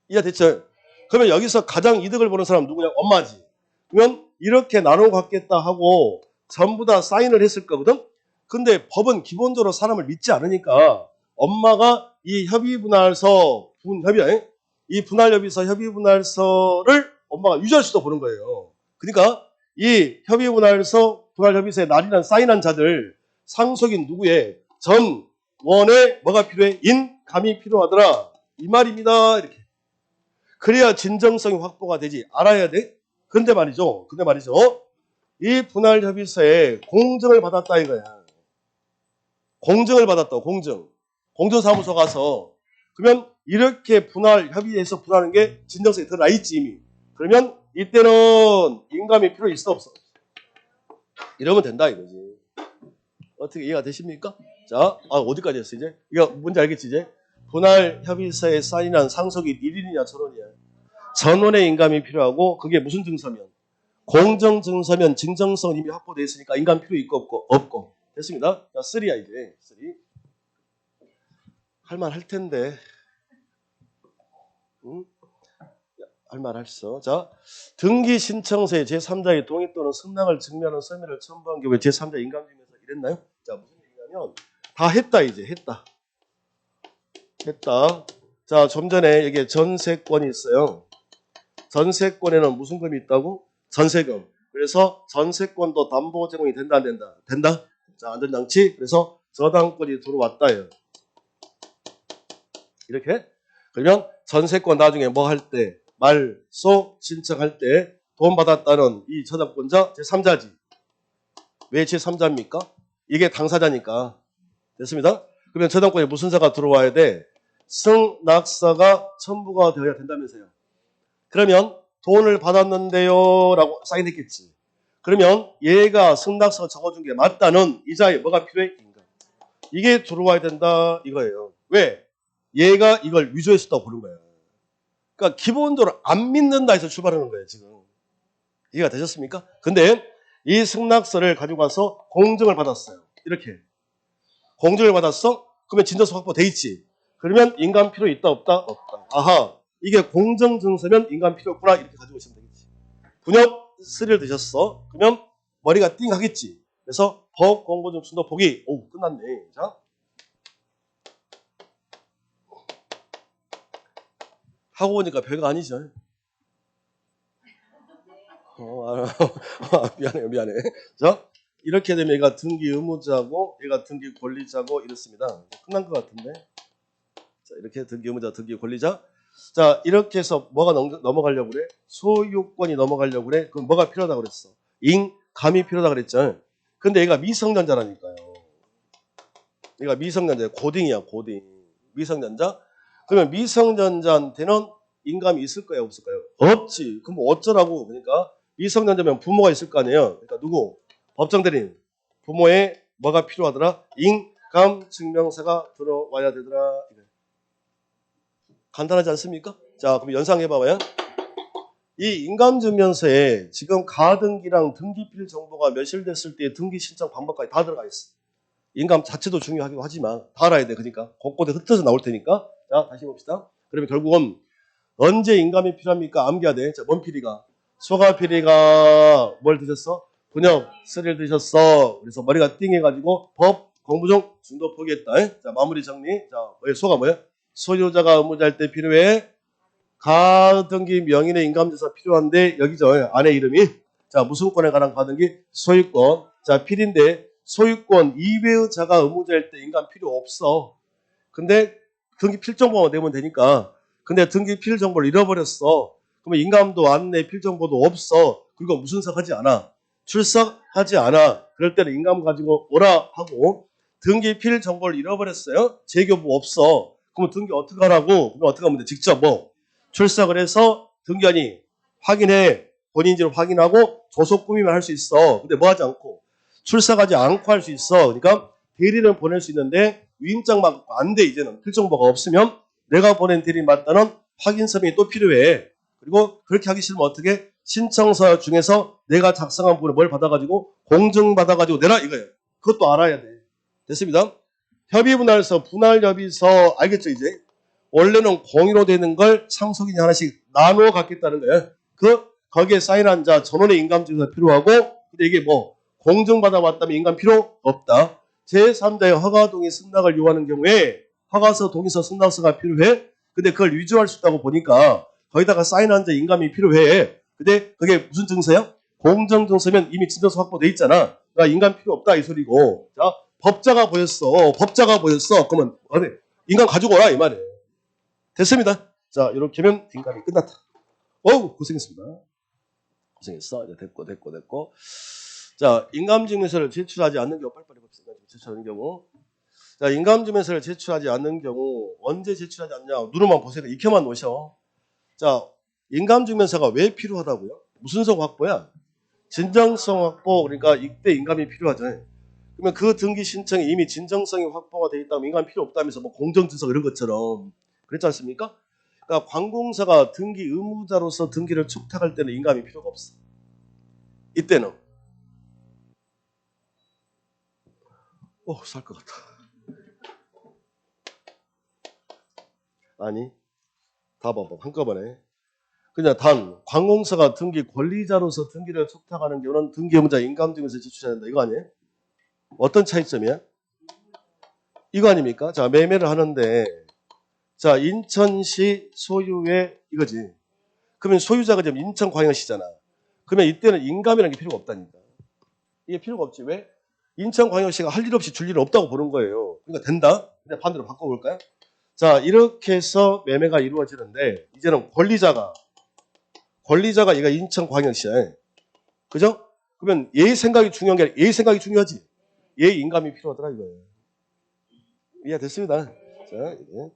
[SPEAKER 1] 이해됐죠? 그러면 여기서 가장 이득을 보는 사람은 누구냐? 엄마지. 그러면 이렇게 나누어 갖겠다 하고 전부 다 사인을 했을 거거든. 근데 법은 기본적으로 사람을 믿지 않으니까 이 협의분할서 이 분할협의서 협의분할서를 엄마가 유지할 수도 보는 거예요. 그러니까 이 협의분할서 분할협의서에 날인한 사인한 자들 상속인 누구의 전원에 뭐가 필요해? 인감이 필요하더라. 이 말입니다. 이렇게. 그래야 진정성이 확보가 되지. 알아야 돼. 근데 말이죠. 이 분할협의서에 공증을 받았다 이거야. 공증을 받았다. 공증사무소 가서. 그러면 이렇게 협의해서 분할하는 게 진정성이 더 나있지 이미. 그러면 이때는 인감이 필요 있어 없어? 이러면 된다 이거지. 어떻게 이해가 되십니까? 자, 어디까지 했어 이제? 이거 뭔지 알겠지 이제? 분할협의서에 사인한 상속인 1인이냐 전원이야. 전원의 인감이 필요하고 그게 무슨 증서면? 공정증서면 증정성은 이미 확보되어 있으니까 인감 필요 있고 없고. 됐습니다. 자, 3야 이제. 3. 할만 할 텐데. 응? 할만 할수. 자, 등기 신청서에 제3자의 동의 또는 승낙을 증명하는 서면을 첨부한 경우에 제3자 인감증명서 이랬나요? 자, 무슨 얘기냐면 다 했다 이제. 했다. 자, 좀 전에 여기에 전세권이 있어요. 전세권에는 무슨 금이 있다고? 전세금. 그래서 전세권도 담보 제공이 된다 안 된다? 된다. 자, 안전장치. 그래서 저당권이 들어왔다요. 이렇게. 그러면 전세권 나중에 뭐 할 때, 말소 신청할 때 돈 받았다는 이 저당권자 제3자지. 왜 제3자입니까? 이게 당사자니까. 됐습니다. 그러면 저당권에 무슨 사가 들어와야 돼? 승낙서가 첨부가 되어야 된다면서요. 그러면 돈을 받았는데요 라고 사인했겠지. 그러면 얘가 승낙서 적어준 게 맞다는 이자에 뭐가 필요해? 인감. 이게 들어와야 된다 이거예요. 왜? 얘가 이걸 위조했었다고 보는 거야. 그러니까 기본적으로 안 믿는다 해서 출발하는 거예요 지금. 이해가 되셨습니까? 근데 이 승낙서를 가지고 가서 공증을 받았어요. 이렇게. 공증을 받았어? 그러면 진정서 확보돼 있지. 그러면 인감 필요 있다 없다? 없다. 아하. 이게 공정증서면 인감 필요 없구나. 이렇게 가지고 있으면 되겠지. 분협 3를 드셨어. 그러면 머리가 띵 하겠지. 그래서 법 공고증 순도 보기. 오, 끝났네. 자. 하고 보니까 별거 아니죠. 미안해. 자, 이렇게 되면 얘가 등기 의무자고 얘가 등기 권리자고 이렇습니다. 끝난 것 같은데. 자, 이렇게 등기 의무자, 등기 권리자. 자, 이렇게 해서 뭐가 넘어가려고 그래? 소유권이 넘어가려고 그래? 그럼 뭐가 필요하다고 그랬어? 인감이 필요하다고 그랬죠. 근데 얘가 미성년자라니까요. 얘가 미성년자야. 고딩이야, 고딩. 미성년자. 그러면 미성년자한테는 인감이 있을 거예요, 없을 거예요? 없지. 그럼 뭐 어쩌라고? 그러니까 미성년자면 부모가 있을 거 아니에요. 그러니까 누구? 법정대리인. 부모의 뭐가 필요하더라? 인감 증명서가 들어와야 되더라. 간단하지 않습니까? 자, 그럼 연상해봐봐요. 이 인감증명서에 지금 가등기랑 등기필 정보가 몇실됐을 때 등기 신청 방법까지 다 들어가 있어. 인감 자체도 중요하기도 하지만 다 알아야 돼. 그러니까 곳곳에 흩어져 나올 테니까. 자, 다시 봅시다. 그러면 결국은 언제 인감이 필요합니까? 암기해야 돼. 자, 뭔 필이가? 소가필이가 뭘 드셨어? 분협 3를 드셨어. 그래서 머리가 띵해가지고 법 공부중 중도 포기했다. 자, 마무리 정리. 자, 소가 뭐야? 소유자가 의무자일 때 필요해. 가등기 명인의 인감증서 필요한데 여기죠. 아내 이름이. 자, 무슨 권에 관한 가등기? 소유권. 자, 필인데 소유권 이외의 자가 의무자일 때 인감 필요 없어. 근데 등기 필정보만 내면 되니까. 근데 등기 필정보를 잃어버렸어. 그러면 인감도 안내 필정보도 없어. 그리고 무슨 삭하지 않아. 출석하지 않아. 그럴 때는 인감 가지고 오라 하고 등기 필정보를 잃어버렸어요. 재교부 없어. 그럼 등기 어떻게 하라고? 그럼 어떻게 하면 돼? 직접 뭐 출석을 해서 등기한이 확인해. 본인인지를 확인하고 조속 구매만 할 수 있어. 근데 뭐 하지 않고 출석하지 않고 할 수 있어. 그러니까 대리는 보낼 수 있는데 위임장 안 돼. 이제는 필정보가 없으면 내가 보낸 대리 맞다는 확인 서명이 또 필요해. 그리고 그렇게 하기 싫으면 어떻게? 신청서 중에서 내가 작성한 부분을 뭘 받아가지고 공증 받아가지고 내라 이거예요. 그것도 알아야 돼. 됐습니다. 협의분할서, 분할협의서 알겠죠 이제? 원래는 공유로 되는 걸 상속인이 하나씩 나누어 갖겠다는 거예요. 거기에 사인한 자 전원의 인감증서 필요하고 근데 이게 뭐 공증받아 왔다면 인감 필요 없다. 제3자의 허가 동의 승낙을 요하는 경우에 허가서, 동의서, 승낙서가 필요해. 근데 그걸 위조할 수 있다고 보니까 거기다가 사인한 자 인감이 필요해. 근데 그게 무슨 증서야? 공정증서면 이미 진정서 확보돼 있잖아. 그러니까 인간 필요 없다 이 소리고. 자, 법자가 보였어. 법자가 보였어. 그러면 어디 인간 가지고 오라 이 말이에요. 됐습니다. 자, 이렇게 하면 인간이 끝났다. 어우, 고생했습니다. 고생했어. 이제 됐고. 자, 인감증명서를 제출하지 않는 경우 빨리빨리 봅시다. 제출하는 경우. 자, 인감증명서를 제출하지 않는 경우 언제 제출하지 않냐? 누르만 보세요. 익혀만 놓으셔. 자, 인감증명서가 왜 필요하다고요? 무슨 성 확보야? 진정성 확보. 그러니까 이때 인감이 필요하죠. 그러면 그 등기 신청이 이미 진정성이 확보가 돼 있다면 인감이 필요 없다면서 뭐 공정증서 이런 것처럼 그랬지 않습니까? 그러니까 관공서가 등기 의무자로서 등기를 축탁할 때는 인감이 필요가 없어. 이때는 살 것 같아. 아니, 다 봐봐. 한꺼번에. 그냥 단 관공서가 등기 권리자로서 등기를 축탁하는 경우는 등기 의무자 인감증명서 제출해야 된다. 이거 아니에요? 어떤 차이점이야? 이거 아닙니까? 자, 매매를 하는데 자, 인천시 소유의 이거지. 그러면 소유자가 지금 인천광역시잖아. 그러면 이때는 인감이라는 게 필요가 없다니까. 이게 필요가 없지. 왜? 인천광역시가 할 일 없이 줄 일 없다고 보는 거예요. 그러니까 된다? 그냥 반대로 바꿔볼까요? 자, 이렇게 해서 매매가 이루어지는데 이제는 권리자가 얘가 인천광역시야. 그죠? 그러면 얘 생각이 중요한 게 아니라 얘 생각이 중요하지. 얘 인감이 필요하더라 이거예요. 이해됐습니다. 자, 이게.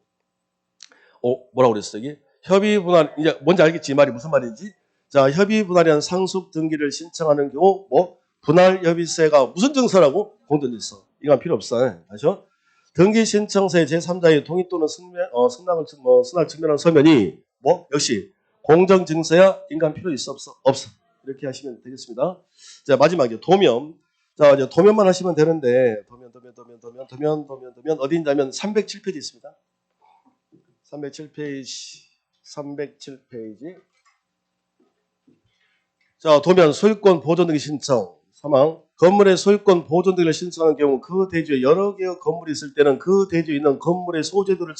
[SPEAKER 1] 뭐라고 그랬어 여기? 협의 분할 이제 뭔지 알겠지 이 말이 무슨 말인지. 자, 협의 분할이란 상속 등기를 신청하는 경우 뭐 분할 협의세가 무슨 증서라고? 공동질서. 이건 필요 없어. 아시죠? 등기 신청서의 제3자의 동의 또는 승낙을 증명한 서면이 뭐 역시 공정 증서야. 인감 필요 있어 없어? 없어. 이렇게 하시면 되겠습니다. 자, 마지막에 도면. 자, 이제 도면만 하시면 되는데 도면 어디 있냐면 307페이지 있습니다. 307페이지. 자, 도면 소유권 보존 등기 신청. 사망. 건물의 소유권 보존 등기를 신청하는 경우 그 대지에 여러 개의 건물이 있을 때는 그 대지에 있는 건물의 소재들을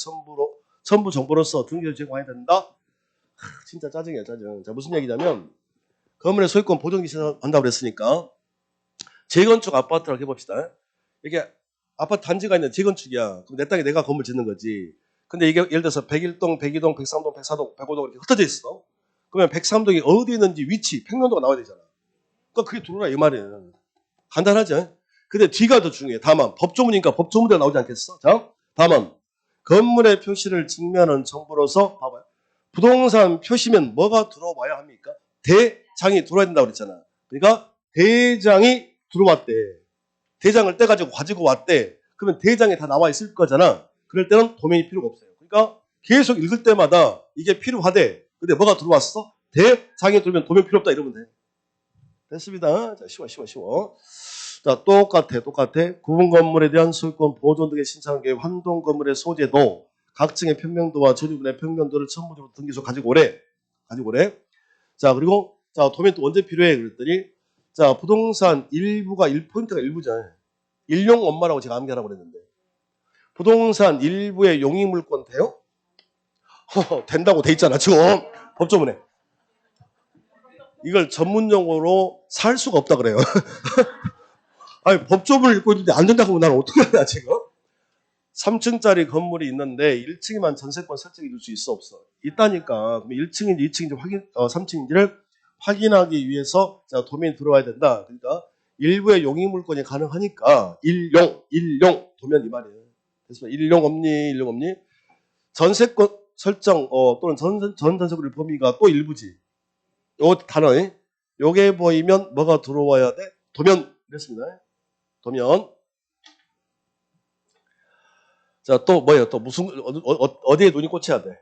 [SPEAKER 1] 첨부 정보로서 등기를 제공해야 된다. 진짜 짜증이야, 짜증. 자, 무슨 얘기냐면 건물의 소유권 보존 등기 신청한다고 그랬으니까 재건축 아파트라고 해봅시다. 이게 아파트 단지가 있는 재건축이야. 그럼 내 땅에 내가 건물 짓는 거지. 근데 이게 예를 들어서 101동, 102동, 103동, 104동, 105동 이렇게 흩어져 있어. 그러면 103동이 어디에 있는지 위치, 평면도가 나와야 되잖아. 그러니까 그게 들어오라 이 말이에요. 간단하죠? 근데 뒤가 더 중요해. 다만 법조문이니까 법조문대가 나오지 않겠어? 자, 다만 건물의 표시를 증명하는 정보로서 봐봐요. 부동산 표시면 뭐가 들어와야 합니까? 대장이 들어와야 된다고 그랬잖아. 그러니까 대장이 들어왔대. 대장을 떼가지고 가지고 왔대. 그러면 대장에 다 나와 있을 거잖아. 그럴 때는 도면이 필요가 없어요. 그러니까 계속 읽을 때마다 이게 필요하대. 근데 뭐가 들어왔어? 대장에 들어오면 도면 필요 없다 이러면 돼. 됐습니다. 자, 쉬워. 자, 똑같아. 구분 건물에 대한 소유권 보존 등의 신청한 게 환동 건물의 소재도 각층의 평면도와 전유분의 평면도를 첨부적으로 등기소 가지고 오래. 자, 그리고 자, 도면 또 언제 필요해? 그랬더니 자, 부동산 일부가 1포인트가 일부잖아요. 일용 엄마라고 제가 암기하라고 그랬는데 부동산 일부의 용익물권 돼요? 된다고 돼 있잖아 지금 법조문에. 이걸 전문용어로 살 수가 없다 그래요. 아니 법조문을 읽고 있는데 안 된다고 하면 나는 어떻게 하냐 지금. 3층짜리 건물이 있는데 1층에만 전세권 설정해 줄 수 있어 없어? 있다니까. 그럼 1층인지 2층인지 3층인지를 확인하기 위해서 자, 도면이 들어와야 된다. 그러니까 일부의 용익물권이 가능하니까 일용 도면 이 말이에요. 그래서 일용 없니? 전세권 설정 또는 전전세권의 범위가 또 일부지. 요 단어에 요게 보이면 뭐가 들어와야 돼? 도면. 그랬습니다. 도면. 자, 또 뭐예요? 또 무슨 어디에 눈이 꽂혀야 돼?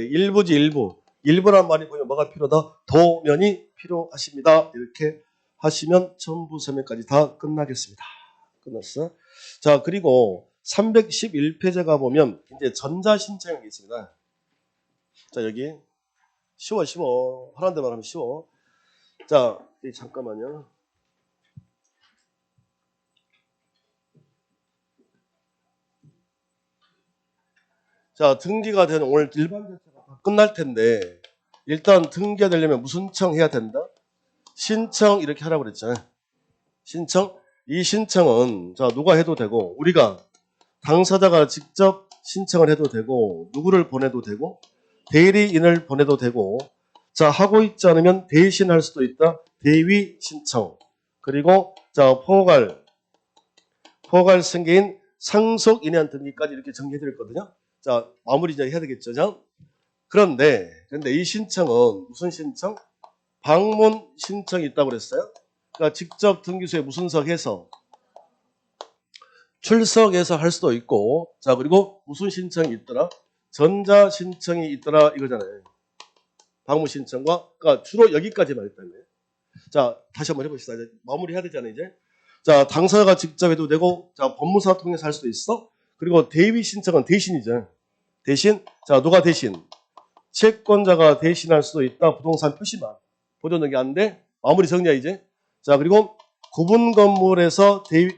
[SPEAKER 1] 일부지 일부. 일부란 말이 보면 뭐가 필요하다? 도면이 필요하십니다. 이렇게 하시면 첨부 서면까지 다 끝나겠습니다. 끝났어. 자, 그리고 311페이지 가보면 이제 전자신청이 있습니다. 자, 여기 쉬워. 하라는 데만 하면 쉬워. 자, 잠깐만요. 자, 등기가 되는 오늘 일반 절차가 끝날 텐데 일단 등기되려면 무슨 청 해야 된다? 신청 이렇게 하라고 그랬잖아요. 신청. 이 신청은 자 누가 해도 되고 우리가 당사자가 직접 신청을 해도 되고 누구를 보내도 되고 대리인을 보내도 되고 자 하고 있지 않으면 대신할 수도 있다. 대위 신청. 그리고 자 포괄 승계인 상속인해한 등기까지 이렇게 정리해 드렸거든요. 자 마무리 이제 해야 되겠죠. 자? 그런데 이 신청은 무슨 신청? 방문 신청이 있다고 그랬어요. 그러니까 직접 등기소에 무슨석해서 출석해서 할 수도 있고 자 그리고 무슨 신청이 있더라? 전자 신청이 있더라 이거잖아요. 방문 신청과 그러니까 주로 여기까지만 했다는 거예요. 자 다시 한번 해봅시다. 이제 마무리 해야 되잖아요. 이제 자 당사자가 직접 해도 되고 자 법무사 통해서 할 수도 있어. 그리고 대위 신청은 대신이죠. 대신 자 누가 대신? 채권자가 대신할 수도 있다. 부동산 표시만 보존등기 안 돼. 마무리 정리야 이제. 자 그리고 구분 건물에서 대위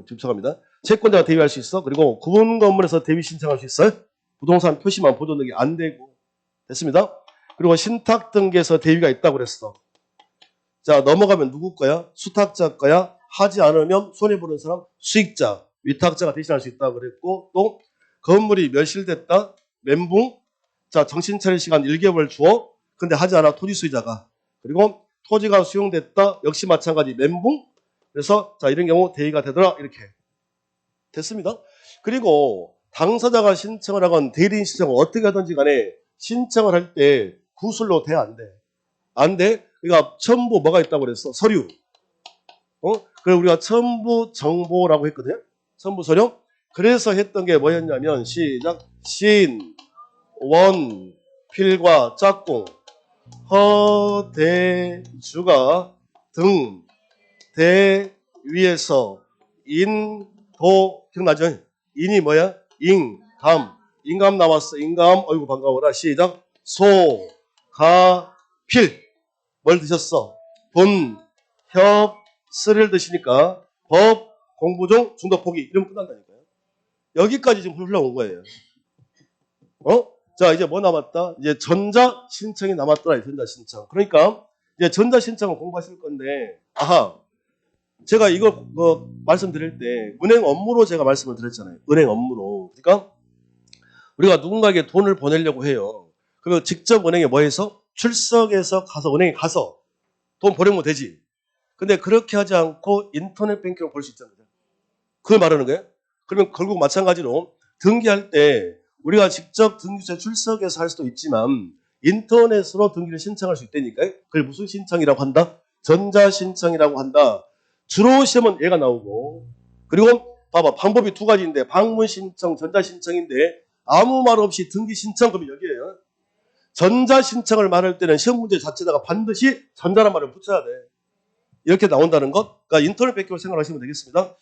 [SPEAKER 1] 죄송합니다. 채권자가 대위할 수 있어. 그리고 구분 건물에서 대위 신청할 수 있어요. 부동산 표시만 보존등기 안 되고 됐습니다. 그리고 신탁 등기에서 대위가 있다고 그랬어. 자 넘어가면 누구 거야? 수탁자 거야. 하지 않으면 손해보는 사람 수익자 위탁자가 대신할 수 있다고 그랬고 또 건물이 멸실됐다. 멘붕. 자 정신 차릴 시간 1개월 주어. 근데 하지 않아 토지 수의자가. 그리고 토지가 수용됐다. 역시 마찬가지 멘붕. 그래서 자 이런 경우 대위가 되더라 이렇게 됐습니다. 그리고 당사자가 신청을 하건 대리인 신청을 어떻게 하든지 간에 신청을 할 때 구술로 돼 안 돼? 안 돼? 그러니까 첨부 뭐가 있다고 그랬어? 서류. 그래 우리가 첨부 정보라고 했거든요. 첨부 서류. 그래서 했던 게 뭐였냐면 시작 신, 원, 필과 짝꿍, 허대주가 등 대위에서 인도 기억나죠? 인이 뭐야? 인감. 인감 나왔어. 인감. 어이구 반가워라. 시작. 소, 가, 필. 뭘 드셨어? 본, 협, 스를 드시니까 법, 공부 중, 중독 포기. 이러면 끝난다니까요. 여기까지 지금 흘러온 거예요. 자, 이제 뭐 남았다? 이제 전자 신청이 남았더라. 전자 신청. 그러니까 이제 전자 신청을 공부하실 건데, 아하. 제가 이거 말씀드릴 때 은행 업무로 제가 말씀을 드렸잖아요. 은행 업무로. 그러니까 우리가 누군가에게 돈을 보내려고 해요. 그리고 직접 은행에 뭐 해서? 출석해서 가서 은행에 가서 돈 보내면 되지. 근데 그렇게 하지 않고 인터넷 뱅킹으로 볼 수 있잖아요. 그걸 말하는 거예요. 그러면 결국 마찬가지로 등기할 때 우리가 직접 등기소에 출석해서 할 수도 있지만 인터넷으로 등기를 신청할 수 있다니까요. 그걸 무슨 신청이라고 한다? 전자신청이라고 한다. 주로 시험은 얘가 나오고 그리고 봐봐 방법이 두 가지인데 방문신청, 전자신청인데 아무 말 없이 등기신청 그러면 여기에요. 전자신청을 말할 때는 시험 문제 자체다가 반드시 전자란 말을 붙여야 돼. 이렇게 나온다는 것. 그러니까 인터넷 뱅킹으로 생각하시면 되겠습니다.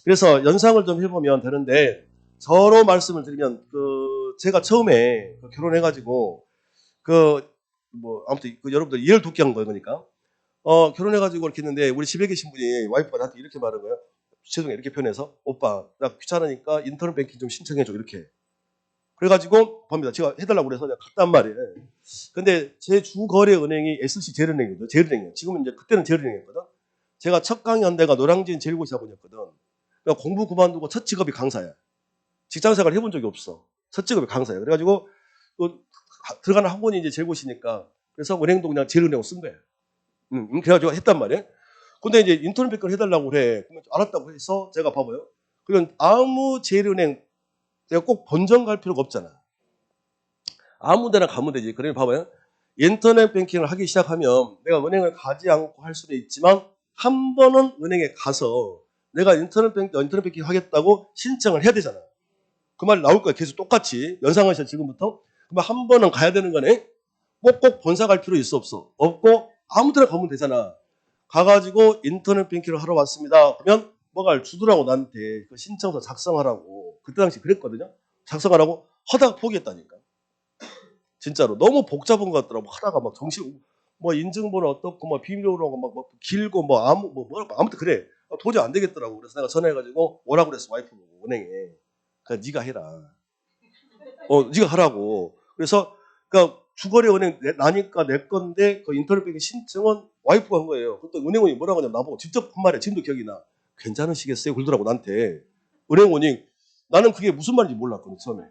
[SPEAKER 1] 그래서 연상을 좀 해보면 되는데 저로 말씀을 드리면 제가 처음에 결혼해가지고 아무튼 여러분들 이해를 돕게 한 거예요. 그러니까 결혼해가지고 이렇게 했는데 우리 집에 계신 분이 와이프가 나한테 이렇게 말한 거예요. 죄송해요. 이렇게 표현해서 오빠 나 귀찮으니까 인터넷 뱅킹 좀 신청해줘 이렇게. 그래가지고 봅니다. 제가 해달라고 그래서 내가 갔단 말이에요. 근데 제 주거래 은행이 SC 제일은행이거든요. 제일은행이에요. 지금은 이제 그때는 제일은행이었거든. 제가 첫 강연대가 노량진 제일고시학원이었거든. 그러니까 공부 그만두고 첫 직업이 강사야. 직장생활 해본 적이 없어. 첫 직업이 강사야. 그래가지고 또 들어가는 학원이 이제 제일고시니까 그래서 은행도 그냥 제일은행으로 쓴 거야. 그래가지고 했단 말이에요. 근데 이제 인터넷 뱅킹을 해달라고 그래. 그러면 알았다고 해서 제가 봐봐요. 그러면 아무 제일은행 내가 꼭 본점 갈 필요가 없잖아. 아무 데나 가면 되지. 그러면 봐봐요. 인터넷 뱅킹을 하기 시작하면 내가 은행을 가지 않고 할 수도 있지만 한 번은 은행에 가서 내가 인터넷 뱅킹 하겠다고 신청을 해야 되잖아. 그 말 나올 거야. 계속 똑같이. 연상하셔 지금부터. 그러면 한 번은 가야 되는 거네. 뭐 꼭 본사 갈 필요 있어 없어? 없고 아무 데나 가면 되잖아. 가가지고 인터넷 뱅킹을 하러 왔습니다. 그러면 뭐가 주더라고 나한테 그 신청서 작성하라고. 그때 당시 그랬거든요. 작성하라고 하다가 포기했다니까. 진짜로 너무 복잡한 것 같더라고. 하다가 막 정신 뭐 인증번호 어떻고 뭐 비밀번호가 막 길고 뭐 아무튼 그래. 도저히 안 되겠더라고. 그래서 내가 전화해가지고 오라고 그랬어 와이프 보고 은행에. 그러니까 네가 해라. 네가 하라고. 그래서 그러니까 주거래 은행 나니까 내 건데 그 인터넷 뱅킹 신청은 와이프가 한 거예요. 그때 은행원이 뭐라고 하냐면 나보고 직접 한 말이야. 지금도 기억이 나. 괜찮으시겠어요? 그러더라고 나한테. 은행원이. 나는 그게 무슨 말인지 몰랐거든 처음에.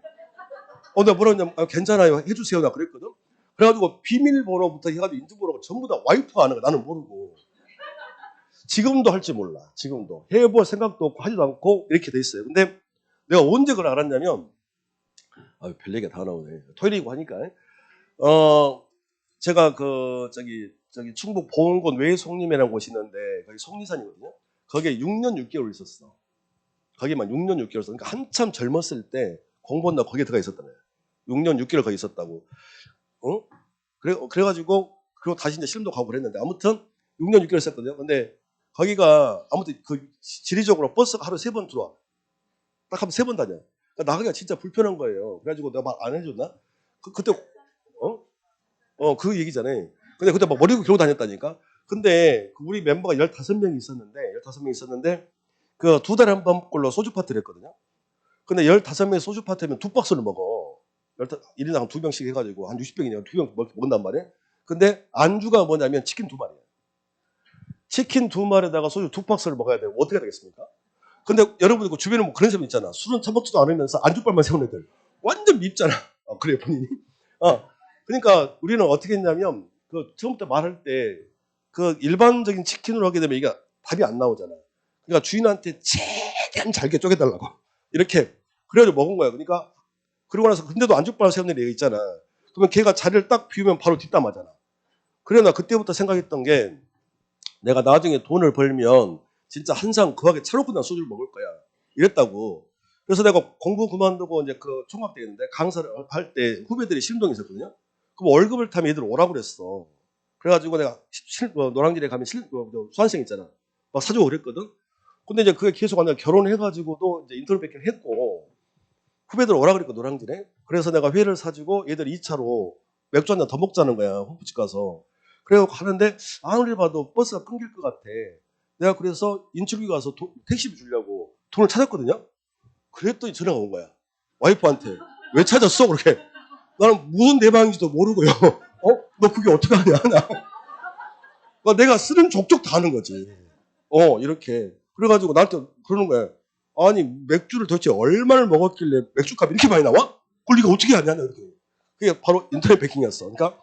[SPEAKER 1] 내가 뭐라고 했냐면 괜찮아요. 해주세요. 나 그랬거든. 그래가지고 비밀번호부터 해가지고 인증번호가 전부 다 와이프가 아는 거야. 나는 모르고. 지금도 할지 몰라. 지금도. 해볼 생각도 없고 하지도 않고 이렇게 돼 있어요. 근데 내가 언제 그걸 알았냐면 별 얘기가 다 나오네. 토요일이고 하니까. 제가 저기 충북 보은군 외송림이라는 곳이 있는데 거기 속리산이거든요. 거기에 6년 6개월 있었어. 거기만 6년 6개월 있었어. 그러니까 한참 젊었을 때 공부한다고 거기에 들어가 있었다네. 6년 6개월 거기 있었다고. 그래가지고 그리고 다시 이제 실험도 가고 그랬는데 아무튼 6년 6개월 있었거든요. 근데 거기가 아무튼 그 지리적으로 버스가 하루 3번 들어와. 딱 하면 3번 다녀. 그러니까 나가기가 진짜 불편한 거예요. 그래가지고 내가 말 안 해줬나? 그때 그 얘기잖아요. 근데 그때 막 머리 굴고 다녔다니까. 근데 우리 멤버가 15명이 있었는데 그 2달에 한 번꼴로 소주 파티를 했거든요. 근데 15명이 소주 파티면 2박스를 먹어. 1인당 2병씩 해가지고 한 60병이냐 2병 먹는단 말이에요. 근데 안주가 뭐냐면 치킨 2마리야. 치킨 2마리에다가 소주 2박스를 먹어야 돼요. 어떻게 되겠습니까? 근데 여러분 그 주변에 뭐 그런 사람 있잖아. 술은 처먹지도 않으면서 안주빨만 세운 애들. 완전 밉잖아. 그래 본인이. 그러니까 우리는 어떻게 했냐면 그 처음부터 말할 때 그 일반적인 치킨으로 하게 되면 이게 답이 안 나오잖아. 그러니까 주인한테 최대한 잘게 쪼개달라고 이렇게 그래가지고 먹은 거야. 그러니까 그러고 나서 근데도 안주빨 세운 애가 있잖아. 그러면 걔가 자리를 딱 비우면 바로 뒷담하잖아. 그래 나 그때부터 생각했던 게 내가 나중에 돈을 벌면 진짜 항상 거하게 차놓고 난 소주를 먹을 거야. 이랬다고. 그래서 내가 공부 그만두고 이제 그 총각 때였는데 강사를 할 때 후배들이 실동이 있었거든요. 그럼 월급을 타면 얘들 오라고 그랬어. 그래가지고 내가 노량진에 가면 수강생 있잖아. 막 사주고 그랬거든. 근데 이제 그게 계속 안 돼. 결혼해가지고도 이제 인터넷 뱅킹 했고 후배들 오라 그랬고 노량진에. 그래서 내가 회를 사주고 얘들 2차로 맥주 한 잔 더 먹자는 거야. 호프집 가서. 그래서 가는데 아무리 봐도 버스가 끊길 것 같아. 내가 그래서 인출기 가서 택시비 주려고 돈을 찾았거든요. 그랬더니 전화가 온 거야. 와이프한테. 왜 찾았어? 그렇게. 나는 무슨 대방인지도 모르고요. 너 그게 어떻게 하냐? 그러니까 내가 쓰는 족족 다 하는 거지. 이렇게. 그래가지고 나한테 그러는 거야. 아니, 맥주를 도대체 얼마를 먹었길래 맥주값이 이렇게 많이 나와? 그걸 네가 어떻게 하냐? 이렇게. 그게 바로 인터넷 베킹이었어. 그러니까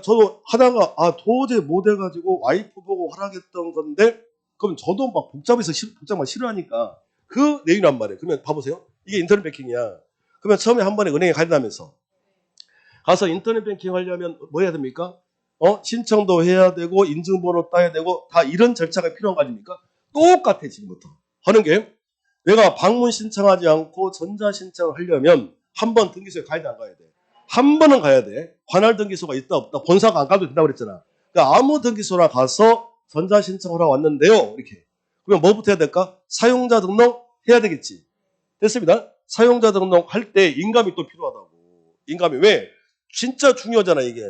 [SPEAKER 1] 저도 하다가 도저히 못 해가지고 와이프 보고 허락했던 건데 그럼 저도 막 복잡한 싫어하니까 그 내용이란 말이에요. 그러면 봐보세요. 이게 인터넷 베킹이야. 그러면 처음에 한 번에 은행에 가려면서 가서 인터넷 뱅킹 하려면 뭐 해야 됩니까? 신청도 해야 되고 인증번호 따야 되고 다 이런 절차가 필요한 거 아닙니까? 똑같아 지금부터 하는 게 내가 방문 신청하지 않고 전자 신청을 하려면 한 번 등기소에 가야 돼 안 가야 돼? 한 번은 가야 돼. 관할 등기소가 있다 없다 본사가 안 가도 된다고 그랬잖아. 그러니까 아무 등기소나 가서 전자 신청을 하러 왔는데요. 이렇게. 그러면 뭐부터 해야 될까? 사용자 등록 해야 되겠지. 됐습니다. 사용자 등록 할 때 인감이 또 필요하다고. 인감이 왜? 진짜 중요하잖아 이게.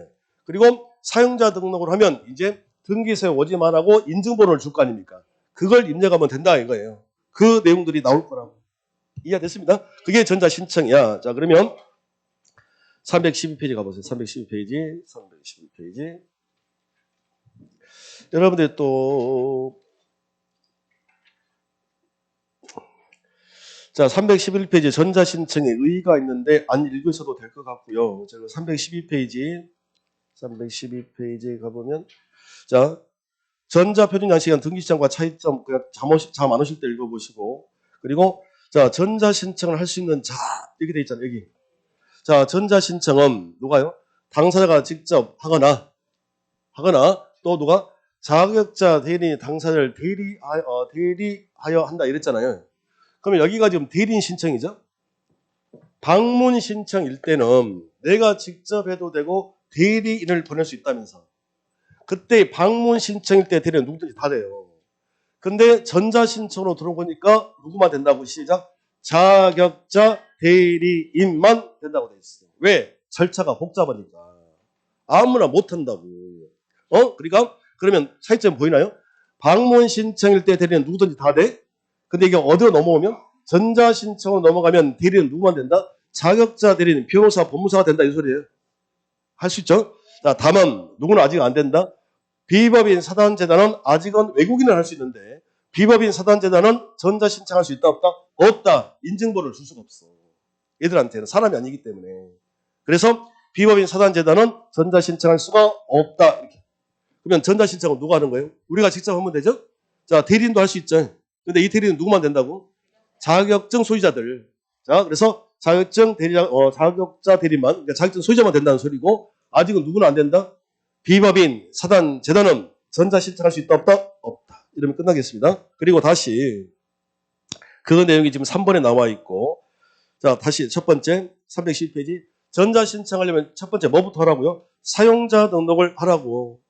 [SPEAKER 1] 그리고 사용자 등록을 하면 이제 등기소에 오지만 하고 인증번호를 줄 거 아닙니까? 그걸 입력하면 된다 이거예요. 그 내용들이 나올 거라고. 이해됐습니다. 그게 전자신청이야. 자 그러면 312페이지 가보세요. 312페이지. 여러분들 또 자, 311페이지 전자신청에 의의가 있는데 안 읽으셔도 될 것 같고요. 제가 312페이지에 가보면 자, 전자표준 양식은 등기시장과 차이점 그냥 잠 안 오실 때 읽어보시고 그리고 자, 전자신청을 할 수 있는 자 이렇게 돼 있잖아요. 여기. 자, 전자신청은 누가요? 당사자가 직접 하거나 또 누가 자격자 대리인 당사자를 대리하여 한다 이랬잖아요. 그러면 여기가 지금 대리인 신청이죠. 방문 신청일 때는 내가 직접 해도 되고 대리인을 보낼 수 있다면서. 그때 방문 신청일 때 대리인 누구든지 다 돼요. 근데 전자신청으로 들어보니까 누구만 된다고 시작. 자격자 대리인만 된다고 돼 있어요. 왜? 절차가 복잡하니까. 아무나 못 한다고. 그러니까 그러면 차이점 보이나요? 방문 신청일 때 대리인 누구든지 다 돼. 근데 이게 어디로 넘어오면 전자신청으로 넘어가면 대리인 누구만 된다? 자격자 대리인 변호사, 법무사가 된다 이 소리예요. 할 수 있죠. 자, 다만 누구는 아직 안 된다. 비법인 사단재단은 아직은 외국인을 할 수 있는데 비법인 사단재단은 전자신청할 수 있다 없다? 없다. 인증번호를 줄 수가 없어. 얘들한테는 사람이 아니기 때문에. 그래서 비법인 사단재단은 전자신청할 수가 없다. 이렇게. 그러면 전자신청은 누가 하는 거예요? 우리가 직접 하면 되죠? 자, 대리인도 할 수 있죠. 근데 이 대리인은 누구만 된다고? 자격증 소유자들. 자, 그래서 자격자 대리만, 그러니까 자격증 소유자만 된다는 소리고, 아직은 누구는 안 된다? 비법인 사단재단은 전자신청할 수 있다 없다? 없다. 이러면 끝나겠습니다. 그리고 다시 그 내용이 지금 3번에 나와 있고, 자, 다시 첫 번째 312페이지. 전자신청하려면 첫 번째 뭐부터 하라고요? 사용자 등록을 하라고.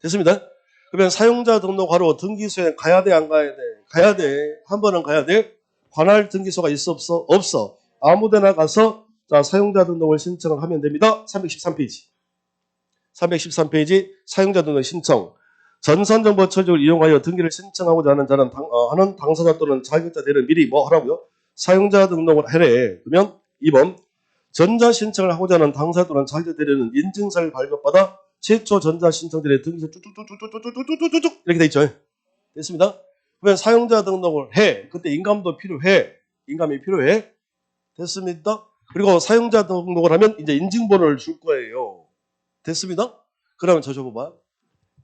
[SPEAKER 1] 됐습니다. 그러면 사용자 등록하러 등기소에 가야 돼, 안 가야 돼? 가야 돼. 한 번은 가야 돼. 관할 등기소가 있어, 없어? 없어. 아무 데나 가서 자, 사용자 등록을 신청을 하면 됩니다. 313페이지. 313페이지 사용자 등록 신청. 전산정보 처리를 이용하여 등기를 신청하고자 하는 자는 하는 당사자 또는 자격자 대리는 미리 뭐 하라고요? 사용자 등록을 해래. 그러면 2번 전자신청을 하고자 하는 당사자 또는 자격자 대리는 인증서를 발급받아 최초 전자신청들의 등기소 쭉쭉쭉쭉쭉쭉쭉쭉쭉 이렇게 돼 있죠. 됐습니다. 그러면 사용자 등록을 해. 그때 인감도 필요해. 인감이 필요해. 됐습니다. 그리고 사용자 등록을 하면 이제 인증번호를 줄 거예요. 됐습니다. 그러면 저 줘봐봐.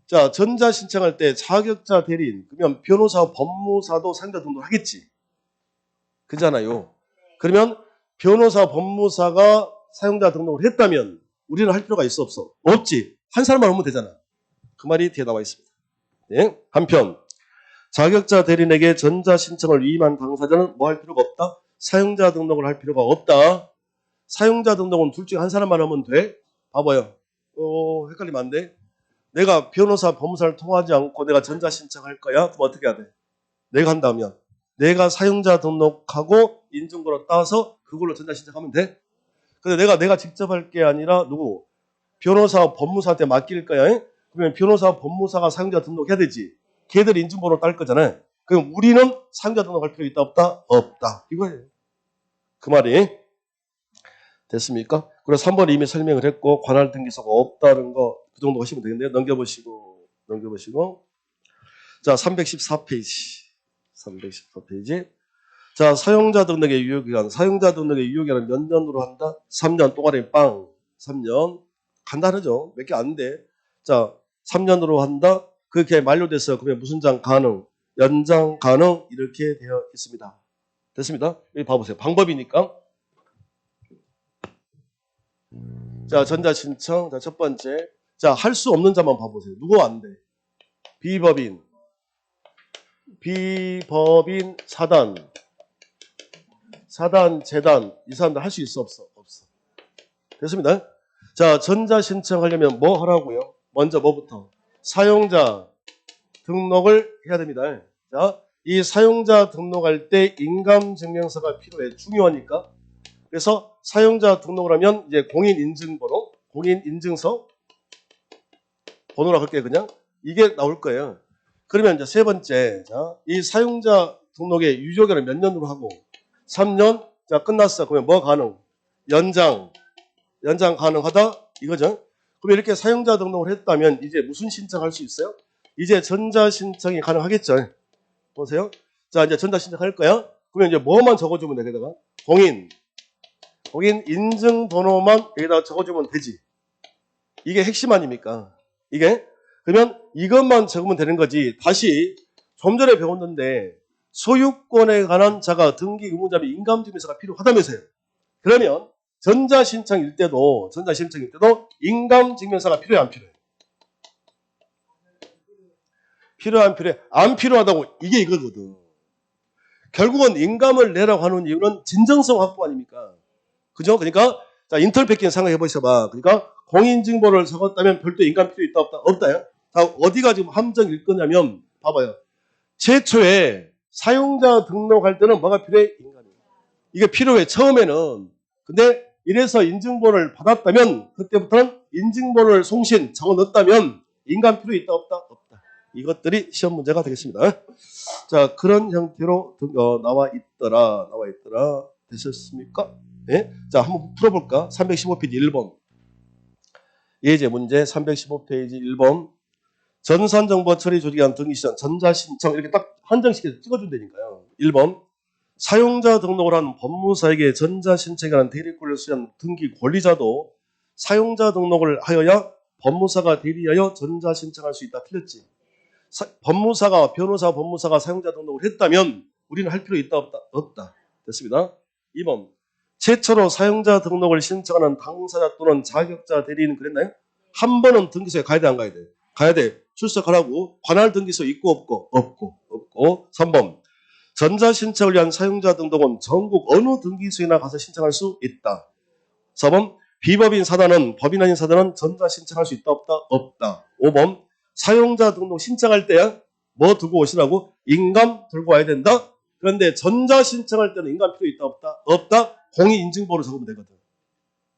[SPEAKER 1] 자, 전자신청할 때 자격자 대리인, 그러면 변호사, 법무사도 사용자 등록을 하겠지. 그잖아요. 그러면 변호사, 법무사가 사용자 등록을 했다면 우리는 할 필요가 있어 없어? 없지. 한 사람만 하면 되잖아. 그 말이 뒤에 나와 있습니다. 네? 한편 자격자 대리인에게 전자신청을 위임한 당사자는 뭐 할 필요가 없다? 사용자 등록을 할 필요가 없다. 사용자 등록은 둘 중에 한 사람만 하면 돼. 봐봐요. 헷갈리면 안 돼. 내가 변호사, 법무사를 통하지 않고 내가 전자신청할 거야? 그럼 어떻게 해야 돼? 내가 한다면 내가 사용자 등록하고 인증번호 따서 그걸로 전자신청하면 돼? 근데 내가 직접 할 게 아니라 누구? 변호사, 법무사한테 맡길 거야. 그러면 변호사, 법무사가 사용자 등록해야 되지. 걔들이 인증번호 딸 거잖아. 그럼 우리는 사용자 등록할 필요 있다 없다? 없다. 이거예요. 그 말이 됐습니까? 그래서 3번에 이미 설명을 했고 관할 등기소가 없다는 거 그 정도 하시면 되겠네요. 넘겨보시고 자, 314페이지. 자, 사용자 등록의 유효기간. 사용자 등록의 유효기간은 몇 년으로 한다? 3년. 동아리 빵. 3년. 간단하죠. 몇 개 안 돼. 자, 3년으로 한다. 그렇게 만료돼서 그러면 무슨 장 가능, 연장 가능 이렇게 되어 있습니다. 됐습니다. 여기 봐보세요. 방법이니까. 자, 전자신청. 자, 첫 번째. 자, 할 수 없는 자만 봐보세요. 누구 안 돼? 비법인 사단, 재단. 이 사람들 할 수 있어 없어? 없어. 됐습니다. 자, 전자신청하려면 뭐 하라고요? 먼저 뭐부터? 사용자 등록을 해야 됩니다. 자, 이 사용자 등록할 때 인감증명서가 필요해. 중요하니까. 그래서 사용자 등록을 하면 이제 공인인증번호, 공인인증서 번호라고 할게요. 그냥 이게 나올 거예요. 그러면 이제 세 번째, 자, 이 사용자 등록의 유효기간을 몇 년으로 하고 3년. 자, 끝났어. 그러면 뭐 가능? 연장 가능하다 이거죠. 그럼 이렇게 사용자 등록을 했다면 이제 무슨 신청할 수 있어요? 이제 전자신청이 가능하겠죠. 보세요. 자, 이제 전자신청 할 거야. 그러면 이제 뭐만 적어주면 돼? 여기다가 공인 인증번호만 여기다가 적어주면 되지. 이게 핵심 아닙니까? 이게 그러면 이것만 적으면 되는 거지. 다시 좀 전에 배웠는데 소유권에 관한 자가 등기 의무자면 인감증명서가 필요하다면서요. 그러면 전자신청일 때도 인감증명서가 필요해 안 필요해? 필요해 안 필요해? 안 필요하다고. 이게 이거거든. 결국은 인감을 내라고 하는 이유는 진정성 확보 아닙니까? 그죠? 그러니까 자, 인터넷 백기는 생각해 보셔봐. 그러니까 공인인증번호를 적었다면 별도 인감 필요 있다 없다? 없다요. 자, 어디가 지금 함정일 거냐면 봐봐요. 최초에 사용자 등록할 때는 뭐가 필요해? 인감이. 이게 필요해 처음에는. 근데 이래서 인증번호를 받았다면 그때부터는 인증번호를 송신 적어 넣었다면 인감 필요 있다 없다? 없다. 이것들이 시험 문제가 되겠습니다. 자, 그런 형태로 나와 있더라. 되셨습니까? 네? 자, 한번 풀어볼까? 315페이지 1번. 예제 문제 315페이지 1번. 전산정보 처리 조직위원 등기시전 전자신청 이렇게 딱 한정식해서 찍어준다니까요. 1번. 사용자 등록을 한 법무사에게 전자신청에 관한 대리권을 수여한 등기 권리자도 사용자 등록을 하여야 법무사가 대리하여 전자신청할 수 있다. 틀렸지? 법무사가 변호사 법무사가 사용자 등록을 했다면 우리는 할 필요 있다 없다? 없다. 됐습니다. 2번. 최초로 사용자 등록을 신청하는 당사자 또는 자격자 대리인은 그랬나요? 한 번은 등기소에 가야 돼 안 가야 돼? 가야 돼. 출석하라고. 관할 등기소 있고 없고? 없고. 3번. 전자신청을 위한 사용자 등록은 전국 어느 등기소에나 가서 신청할 수 있다. 4번. 비법인 사단은 법인 아닌 사단은 전자신청할 수 있다 없다? 없다. 5번. 사용자 등록 신청할 때야 뭐 들고 오시라고? 인감 들고 와야 된다. 그런데 전자신청할 때는 인감 필요 있다 없다? 없다. 공인인증번호 적으면 되거든.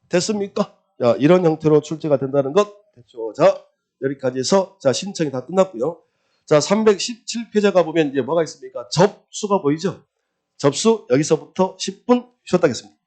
[SPEAKER 1] 됐습니까? 자, 이런 형태로 출제가 된다는 것 됐죠. 자, 여기까지 해서 자, 신청이 다 끝났고요. 자, 317페이지 가보면 이제 뭐가 있습니까? 접수가 보이죠? 접수 여기서부터 10분 쉬었다 하겠습니다.